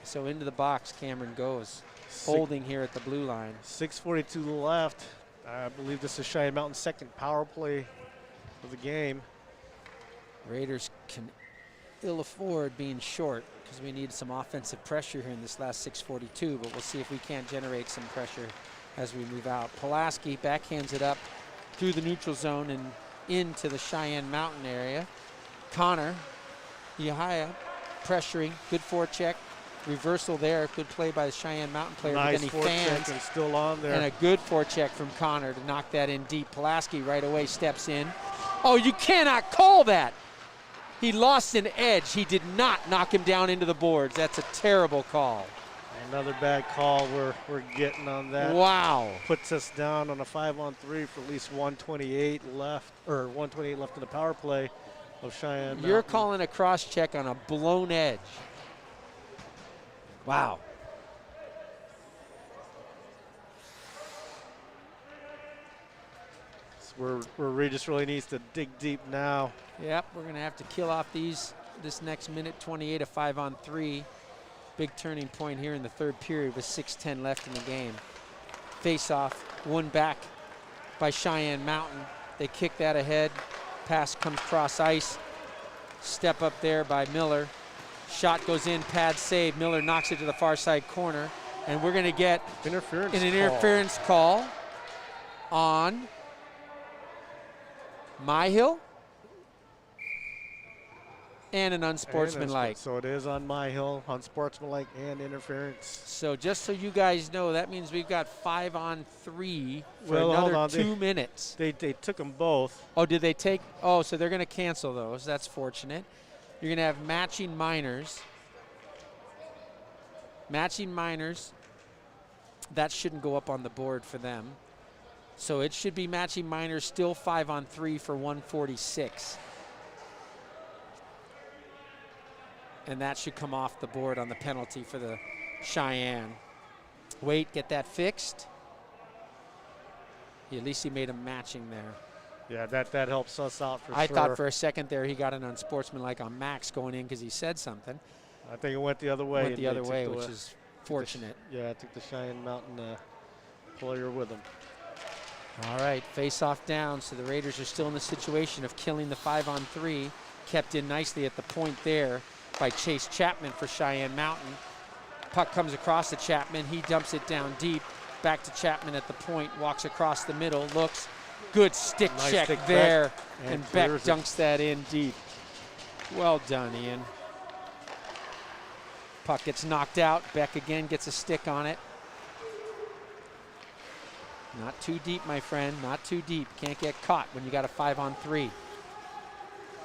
Speaker 1: So into the box Cameron goes. Holding here at the blue line.
Speaker 2: 6:42 left. I believe this is Cheyenne Mountain's second power play of the game.
Speaker 1: Raiders can ill afford being short because we need some offensive pressure here in this last 6:42, but we'll see if we can't generate some pressure as we move out. Pulaski backhands it up through the neutral zone and into the Cheyenne Mountain area. Connor Yahaya pressuring, good forecheck. Reversal there, good play by the Cheyenne Mountain player.
Speaker 2: Nice
Speaker 1: but then he fans
Speaker 2: and still on there.
Speaker 1: And a good forecheck from Connor to knock that in deep. Pulaski right away steps in. Oh, you cannot call that. He lost an edge. He did not knock him down into the boards. That's a terrible call.
Speaker 2: Another bad call we're getting on that.
Speaker 1: Wow.
Speaker 2: Puts us down on a 5-on-3 for at least 128 left, or 128 left in the power play of Cheyenne Mountain.
Speaker 1: You're calling a cross check on a blown edge. Wow.
Speaker 2: Where Regis really needs to dig deep now.
Speaker 1: Yep, we're going to have to kill off this next minute 28, a 5-on-3. Big turning point here in the third period with 6:10 left in the game. Face off, won back by Cheyenne Mountain. They kick that ahead. Pass comes cross ice. Step up there by Miller. Shot goes in, pad save. Miller knocks it to the far side corner. And we're going to get an interference call on Myhill and an unsportsmanlike.
Speaker 2: So it is on Myhill, unsportsmanlike and interference.
Speaker 1: So just so you guys know, that means we've got 5-on-3 for another 2 minutes.
Speaker 2: They took them both.
Speaker 1: Oh, did they take? Oh, so they're going to cancel those. That's fortunate. You're going to have matching minors. Matching minors. That shouldn't go up on the board for them. So it should be matching minors, still 5-on-3 for 146. And that should come off the board on the penalty for the Cheyenne. Wait, get that fixed. At least he made a matching there.
Speaker 2: Yeah, that helps us out for sure.
Speaker 1: I thought for a second there he got an unsportsmanlike on Max going in because he said something.
Speaker 2: I think it went the other way.
Speaker 1: Went the other way, which is fortunate.
Speaker 2: I took the Cheyenne Mountain player with him.
Speaker 1: All right, face off down. So the Raiders are still in the situation of killing the 5-on-3. Kept in nicely at the point there by Chase Chapman for Cheyenne Mountain. Puck comes across to Chapman. He dumps it down deep. Back to Chapman at the point. Walks across the middle. Looks. Good stick check there. And Beck dunks that in deep. Well done, Ian. Puck gets knocked out. Beck again gets a stick on it. Not too deep, my friend. Not too deep. Can't get caught when you got a 5-on-3.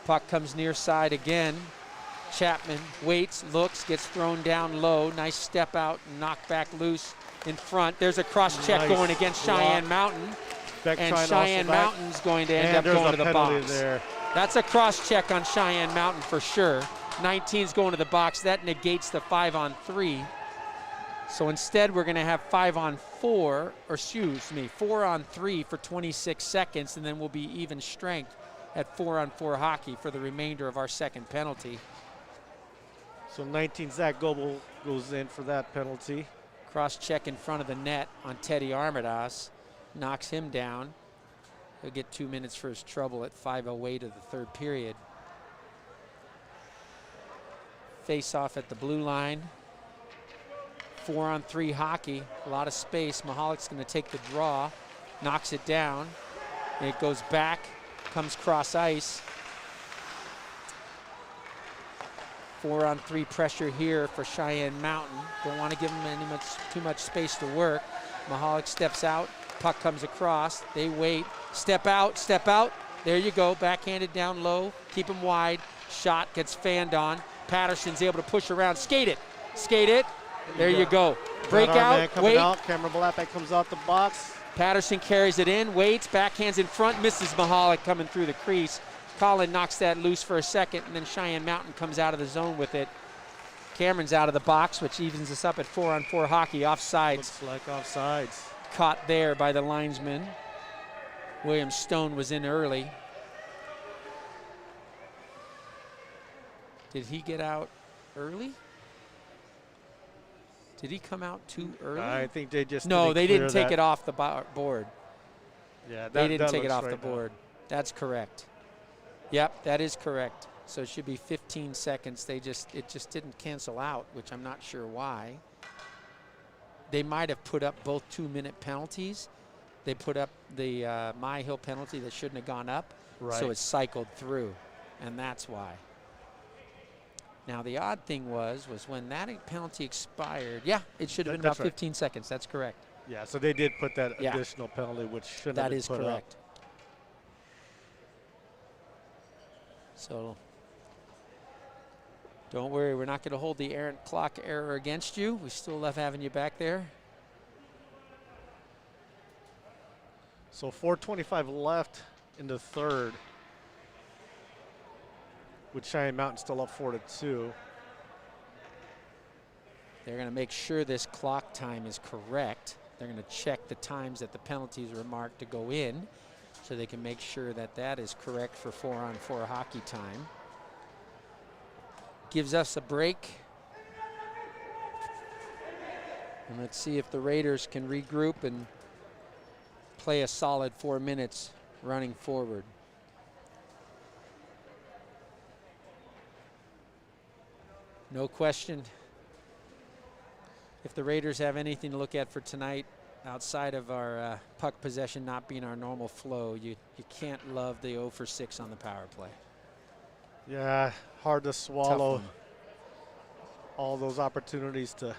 Speaker 1: Puck comes near side again. Chapman waits, looks, gets thrown down low. Nice step out, knocked back loose in front. There's a cross check going against Cheyenne Mountain.
Speaker 2: Beck
Speaker 1: and Cheyenne Mountain's going to end up going to the box.
Speaker 2: There.
Speaker 1: That's a cross check on Cheyenne Mountain for sure. 19's going to the box. That negates the 5-on-3. So instead, we're going to have 5-on-4, or excuse me, 4-on-3 for 26 seconds, and then we'll be even strength at 4-on-4 hockey for the remainder of our second penalty.
Speaker 2: So 19 Zach Goebel goes in for that penalty.
Speaker 1: Cross check in front of the net on Teddy Armadas. Knocks him down. He'll get 2 minutes for his trouble at 5:08 of the third period. Face off at the blue line. 4-on-3 hockey, a lot of space. Mahalik's going to take the draw, knocks it down. And it goes back, comes cross ice. 4-on-3 pressure here for Cheyenne Mountain. Don't want to give them too much space to work. Mahalik steps out, puck comes across. They wait, step out, step out. There you go, backhanded down low, keep him wide. Shot gets fanned on. Patterson's able to push around, skate it. There you go. Breakout, wait.
Speaker 2: Cameron Blackback comes out the box.
Speaker 1: Patterson carries it in, waits, backhands in front, misses Mahalik coming through the crease. Colin knocks that loose for a second, and then Cheyenne Mountain comes out of the zone with it. Cameron's out of the box, which evens us up at 4-on-4 hockey. Offsides.
Speaker 2: Looks like offsides.
Speaker 1: Caught there by the linesman. William Stone was in early. Did he get out early? Did he come out too early?
Speaker 2: I think they just
Speaker 1: they didn't take it off the board.
Speaker 2: Yeah,
Speaker 1: they didn't take it off the board. That's correct. Yep, that is correct. So it should be 15 seconds. It just didn't cancel out, which I'm not sure why. They might have put up both 2-minute penalties. They put up the Myhill penalty that shouldn't have gone up.
Speaker 2: Right.
Speaker 1: So it cycled through, and that's why. Now the odd thing was when that penalty expired, it should have been about 15 seconds. That's correct.
Speaker 2: Yeah, so they did put that additional penalty, which shouldn't have been put up.
Speaker 1: That is correct. So Don't worry, we're not going to hold the errant clock error against you. We still love having you back there.
Speaker 2: So 4:25 left in the third, with Cheyenne Mountain still up 4-2.
Speaker 1: They're going to make sure this clock time is correct. They're going to check the times that the penalties were marked to go in, so they can make sure that that is correct for 4-on-4 hockey time. Gives us a break. And let's see if the Raiders can regroup and play a solid 4 minutes running forward. No question, if the Raiders have anything to look at for tonight, outside of our puck possession not being our normal flow, you can't love the 0 for 6 on the power play.
Speaker 2: Yeah, hard to swallow all those opportunities to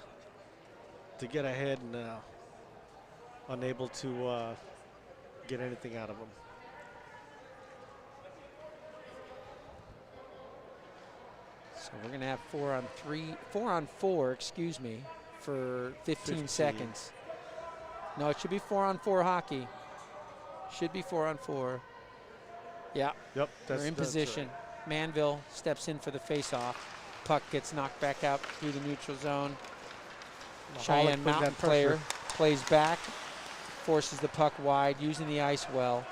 Speaker 2: get ahead and unable to get anything out of them.
Speaker 1: So we're going to have 4-on-4, excuse me, for 15 seconds. No, it should be 4-on-4 hockey. Should be 4-on-4. Yeah.
Speaker 2: Yep.
Speaker 1: They're in position.
Speaker 2: Right.
Speaker 1: Manville steps in for the face-off. Puck gets knocked back out through the neutral zone. Cheyenne Mountain player plays back, forces the puck wide, using the ice well.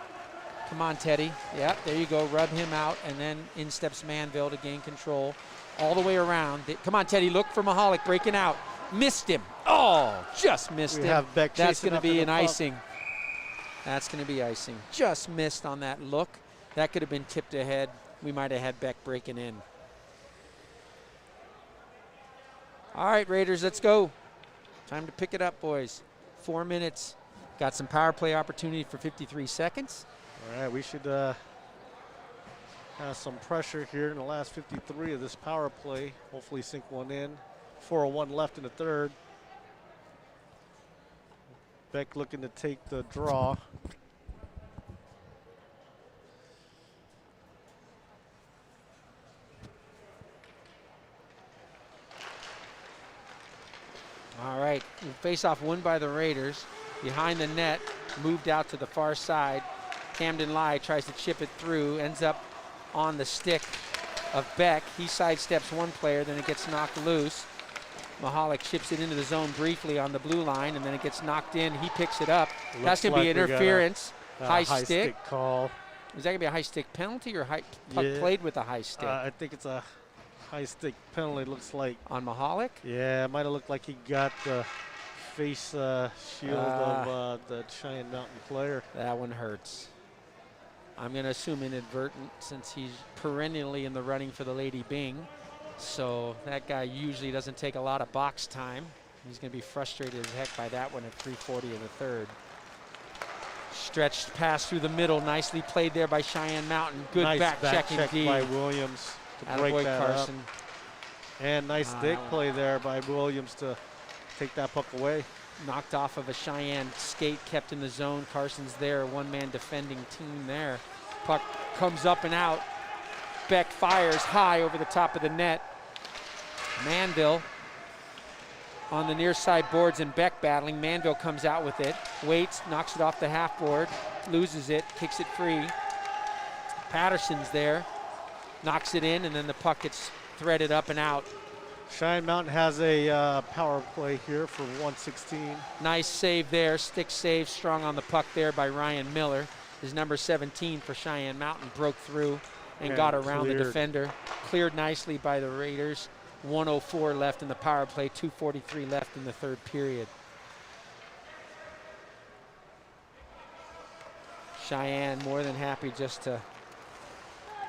Speaker 1: Come on, Teddy. Yep, there you go. Rub him out, and then in steps Manville to gain control all the way around. Come on, Teddy. Look for Mahalik breaking out. Missed him. Oh, just missed him.
Speaker 2: Have Beck.
Speaker 1: That's going to be an icing. That's going to be icing. Just missed on that look. That could have been tipped ahead. We might have had Beck breaking in. All right, Raiders, let's go. Time to pick it up, boys. 4 minutes. Got some power play opportunity for 53 seconds.
Speaker 2: All right, we should have some pressure here in the last 53 of this power play. Hopefully sink one in. 4:01 left in the third. Beck looking to take the draw.
Speaker 1: All right, face-off won by the Raiders. Behind the net, moved out to the far side. Camden Lai tries to chip it through, ends up on the stick of Beck. He sidesteps one player, then it gets knocked loose. Mahalik chips it into the zone briefly on the blue line, and then it gets knocked in. He picks it up. That's going to be interference. High stick
Speaker 2: call.
Speaker 1: Is that going to be a high stick penalty or puck played with a high stick?
Speaker 2: I think it's a high stick penalty, looks like.
Speaker 1: On Mahalik?
Speaker 2: Yeah, it might have looked like he got the face shield of the Cheyenne Mountain player.
Speaker 1: That one hurts. I'm going to assume inadvertent since he's perennially in the running for the Lady Bing. So that guy usually doesn't take a lot of box time. He's going to be frustrated as heck by that one at 3:40 of the third. Stretched pass through the middle. Nicely played there by Cheyenne Mountain. Good
Speaker 2: nice
Speaker 1: back check indeed
Speaker 2: by Williams to break that
Speaker 1: Carson.
Speaker 2: up. And nice stick play there by Williams to take that puck away.
Speaker 1: Knocked off of a Cheyenne skate, kept in the zone. Carson's there, one-man defending team there. Puck comes up and out. Beck fires high over the top of the net. Manville on the near side boards and Beck battling. Manville comes out with it. Waits, knocks it off the half board, loses it, kicks it free. Patterson's there, knocks it in, and then the puck gets threaded up and out.
Speaker 2: Cheyenne Mountain has a power play here for 1:16.
Speaker 1: Nice save there, stick save, strong on the puck there by Ryan Miller. His number 17 for Cheyenne Mountain broke through and got around the defender. Cleared nicely by the Raiders. 1:04 left in the power play, 2:43 left in the third period. Cheyenne more than happy just to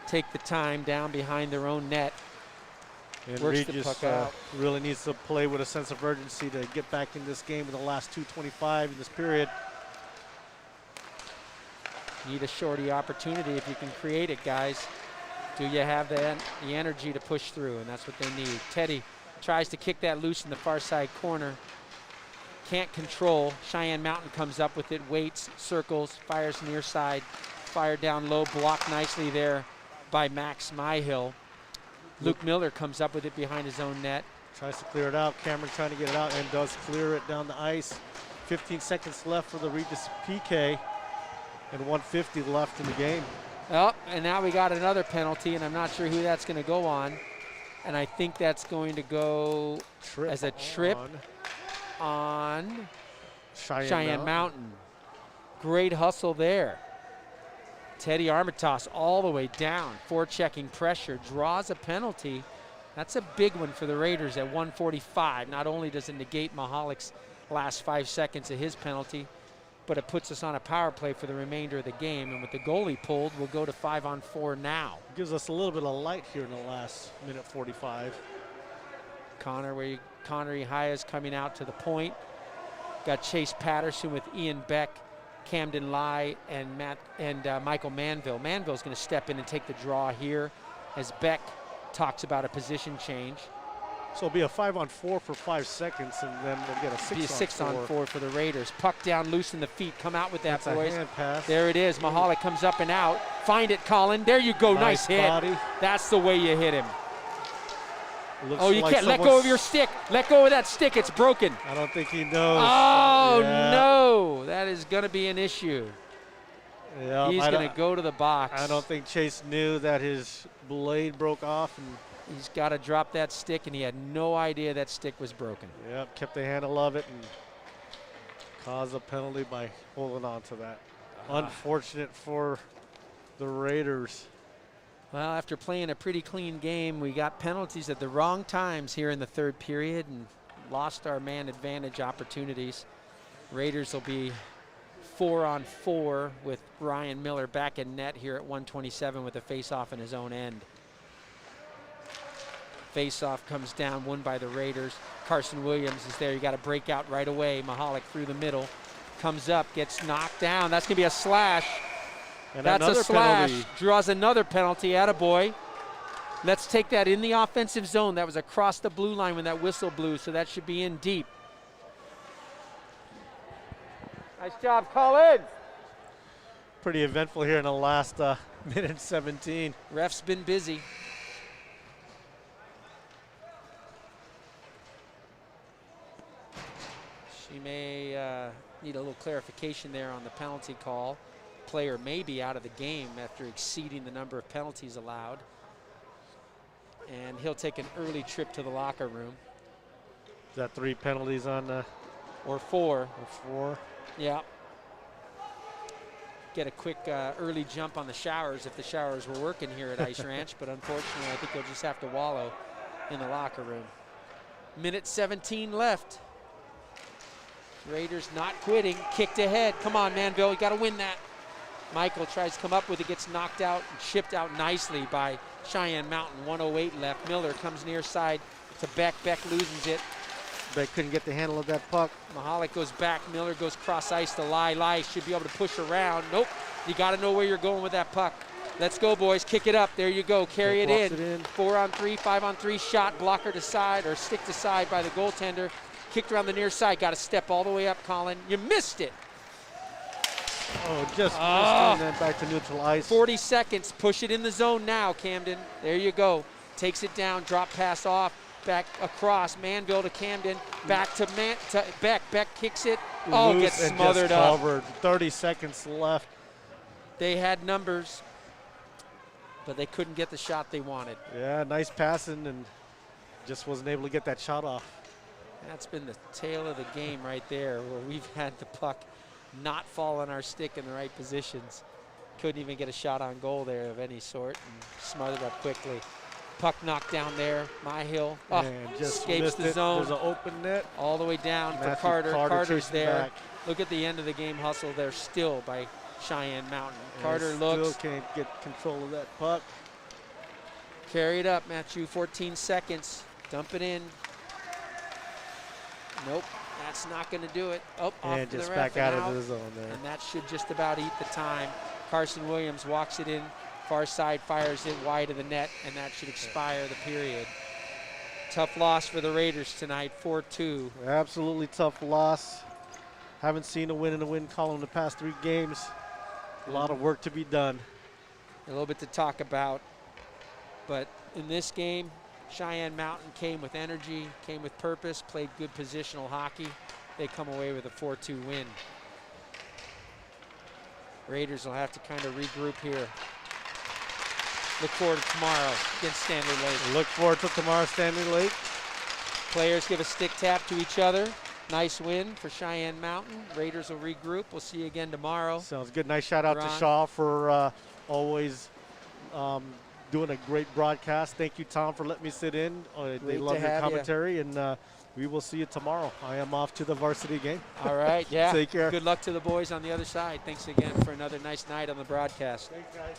Speaker 1: take the time down behind their own net.
Speaker 2: And
Speaker 1: Works the
Speaker 2: Regis
Speaker 1: puck out.
Speaker 2: really needs to play with a sense of urgency to get back in this game in the last 2:25 in this period.
Speaker 1: Need a shorty opportunity if you can create it, guys. Do you have the energy to push through? And that's what they need. Teddy tries to kick that loose in the far side corner. Can't control. Cheyenne Mountain comes up with it, waits, circles, fires near side. Fired down low, blocked nicely there by Max Myhill. Luke Miller comes up with it behind his own net.
Speaker 2: Tries to clear it out. Cameron trying to get it out and does clear it down the ice. 15 seconds left for the Regis PK and 1:50 left in the game.
Speaker 1: Oh, and now we got another penalty, and I'm not sure who that's going to go on. And I think that's going to go as a trip on Cheyenne Mountain. Great hustle there. Teddy Armitage all the way down, forechecking pressure, draws a penalty. That's a big one for the Raiders at 1:45. Not only does it negate Mahalik's last 5 seconds of his penalty, but it puts us on a power play for the remainder of the game. And with the goalie pulled, we'll go to 5-on-4 now.
Speaker 2: Gives us a little bit of light here in the last minute 45.
Speaker 1: Connery Hayes coming out to the point. Got Chase Patterson with Ian Beck, Camden Lai, and Michael Manville. Manville's going to step in and take the draw here as Beck talks about a position change.
Speaker 2: So it'll be a 5-on-4 for 5 seconds, and then we'll get a 6-on-4.
Speaker 1: Be a 6-on-4 for the Raiders. Puck down, loosen the feet, come out with that,
Speaker 2: That's
Speaker 1: boys.
Speaker 2: a hand pass.
Speaker 1: There it is. Mahalik comes up and out. Find it, Colin. There you go. Nice hit.
Speaker 2: Body.
Speaker 1: That's the way you hit him.
Speaker 2: Looks
Speaker 1: Oh, you
Speaker 2: like
Speaker 1: can't let go of your stick. Let go of that stick. It's broken.
Speaker 2: I don't think he knows.
Speaker 1: Oh,
Speaker 2: yeah.
Speaker 1: no. That is going to be an issue.
Speaker 2: Yeah,
Speaker 1: He's going to go to the box.
Speaker 2: I don't think Chase knew that his blade broke off. And
Speaker 1: he's got to drop that stick, and he had no idea that stick was broken.
Speaker 2: Yep, kept the handle of it and caused a penalty by holding on to that. Unfortunate for the Raiders.
Speaker 1: Well, after playing a pretty clean game, we got penalties at the wrong times here in the third period and lost our man advantage opportunities. Raiders will be 4-on-4 with Ryan Miller back in net here at 1:27 with a face-off in his own end. Face-off comes down, won by the Raiders. Carson Williams is there. You got to break out right away. Mahalik through the middle. Comes up, gets knocked down. That's going to be a slash.
Speaker 2: And
Speaker 1: that's a slash.
Speaker 2: Penalty.
Speaker 1: Draws another penalty. Attaboy. Let's take that in the offensive zone. That was across the blue line when that whistle blew, so that should be in deep. Nice job, Colin.
Speaker 2: Pretty eventful here in the last minute 17.
Speaker 1: Ref's been busy. She may need a little clarification there on the penalty call. Player may be out of the game after exceeding the number of penalties allowed. And he'll take an early trip to the locker room.
Speaker 2: Is that 3 penalties on the?
Speaker 1: Or 4.
Speaker 2: Or 4.
Speaker 1: Yeah. Get a quick early jump on the showers if the showers were working here at Ice Ranch, but unfortunately I think you'll just have to wallow in the locker room. Minute 17 left. Raiders not quitting, kicked ahead. Come on, Manville, you gotta win that. Michael tries to come up with it, gets knocked out and chipped out nicely by Cheyenne Mountain. 1:08 left. Miller comes near side to Beck. Beck loses it.
Speaker 2: Beck couldn't get the handle of that puck.
Speaker 1: Mahalik goes back. Miller goes cross ice to Lai. Lai should be able to push around. Nope. You got to know where you're going with that puck. Let's go, boys. Kick it up. There you go. Carry it in. 4-on-3, 5-on-3 shot. Blocker to side or stick to side by the goaltender. Kicked around the near side. Got to step all the way up, Colin. You missed it.
Speaker 2: Oh, just missed it and then back to neutral ice.
Speaker 1: 40 seconds. Push it in the zone now, Camden. There you go. Takes it down. Drop pass off. Back across. Manville to Camden. Back to Beck. Beck kicks it. Oh,
Speaker 2: Loose
Speaker 1: gets smothered up.
Speaker 2: Covered. 30 seconds left.
Speaker 1: They had numbers, but they couldn't get the shot they wanted.
Speaker 2: Yeah, nice passing and just wasn't able to get that shot off.
Speaker 1: That's been the tail of the game right there, where we've had the puck not fall on our stick in the right positions. Couldn't even get a shot on goal there of any sort and smothered up quickly. Puck knocked down there. Myhill
Speaker 2: just
Speaker 1: escapes the zone.
Speaker 2: There's an open net.
Speaker 1: All the way down for Carter. Carter's there. Look at the end of the game hustle there still by Cheyenne Mountain. Carter looks.
Speaker 2: Still can't get control of that puck.
Speaker 1: Carry it up, Matthew. 14 seconds. Dump it in. Nope, that's not going to do it. Oh,
Speaker 2: and
Speaker 1: off to
Speaker 2: just
Speaker 1: the ref
Speaker 2: back out
Speaker 1: and
Speaker 2: of the zone there.
Speaker 1: And that should just about eat the time. Carson Williams walks it in, far side, fires it wide of the net, and that should expire the period. Tough loss for the Raiders tonight, 4-2.
Speaker 2: Absolutely tough loss. Haven't seen a win in the win column the past 3 games. A lot of work to be done.
Speaker 1: A little bit to talk about, but in this game, Cheyenne Mountain came with energy, came with purpose, played good positional hockey. They come away with a 4-2 win. Raiders will have to kind of regroup here. Look forward to tomorrow against Standard Lake.
Speaker 2: Look forward to tomorrow, Standard Lake.
Speaker 1: Players give a stick tap to each other. Nice win for Cheyenne Mountain. Raiders will regroup. We'll see you again tomorrow.
Speaker 2: Sounds good. Nice shout out
Speaker 1: Ron.
Speaker 2: to Shaw for always doing a great broadcast. Thank you, Tom, for letting me sit in. They love your commentary, and we will see you tomorrow. I am off to the varsity game.
Speaker 1: All right, yeah.
Speaker 2: Take care.
Speaker 1: Good luck to the boys on the other side. Thanks again for another nice night on the broadcast.
Speaker 2: Thanks, guys.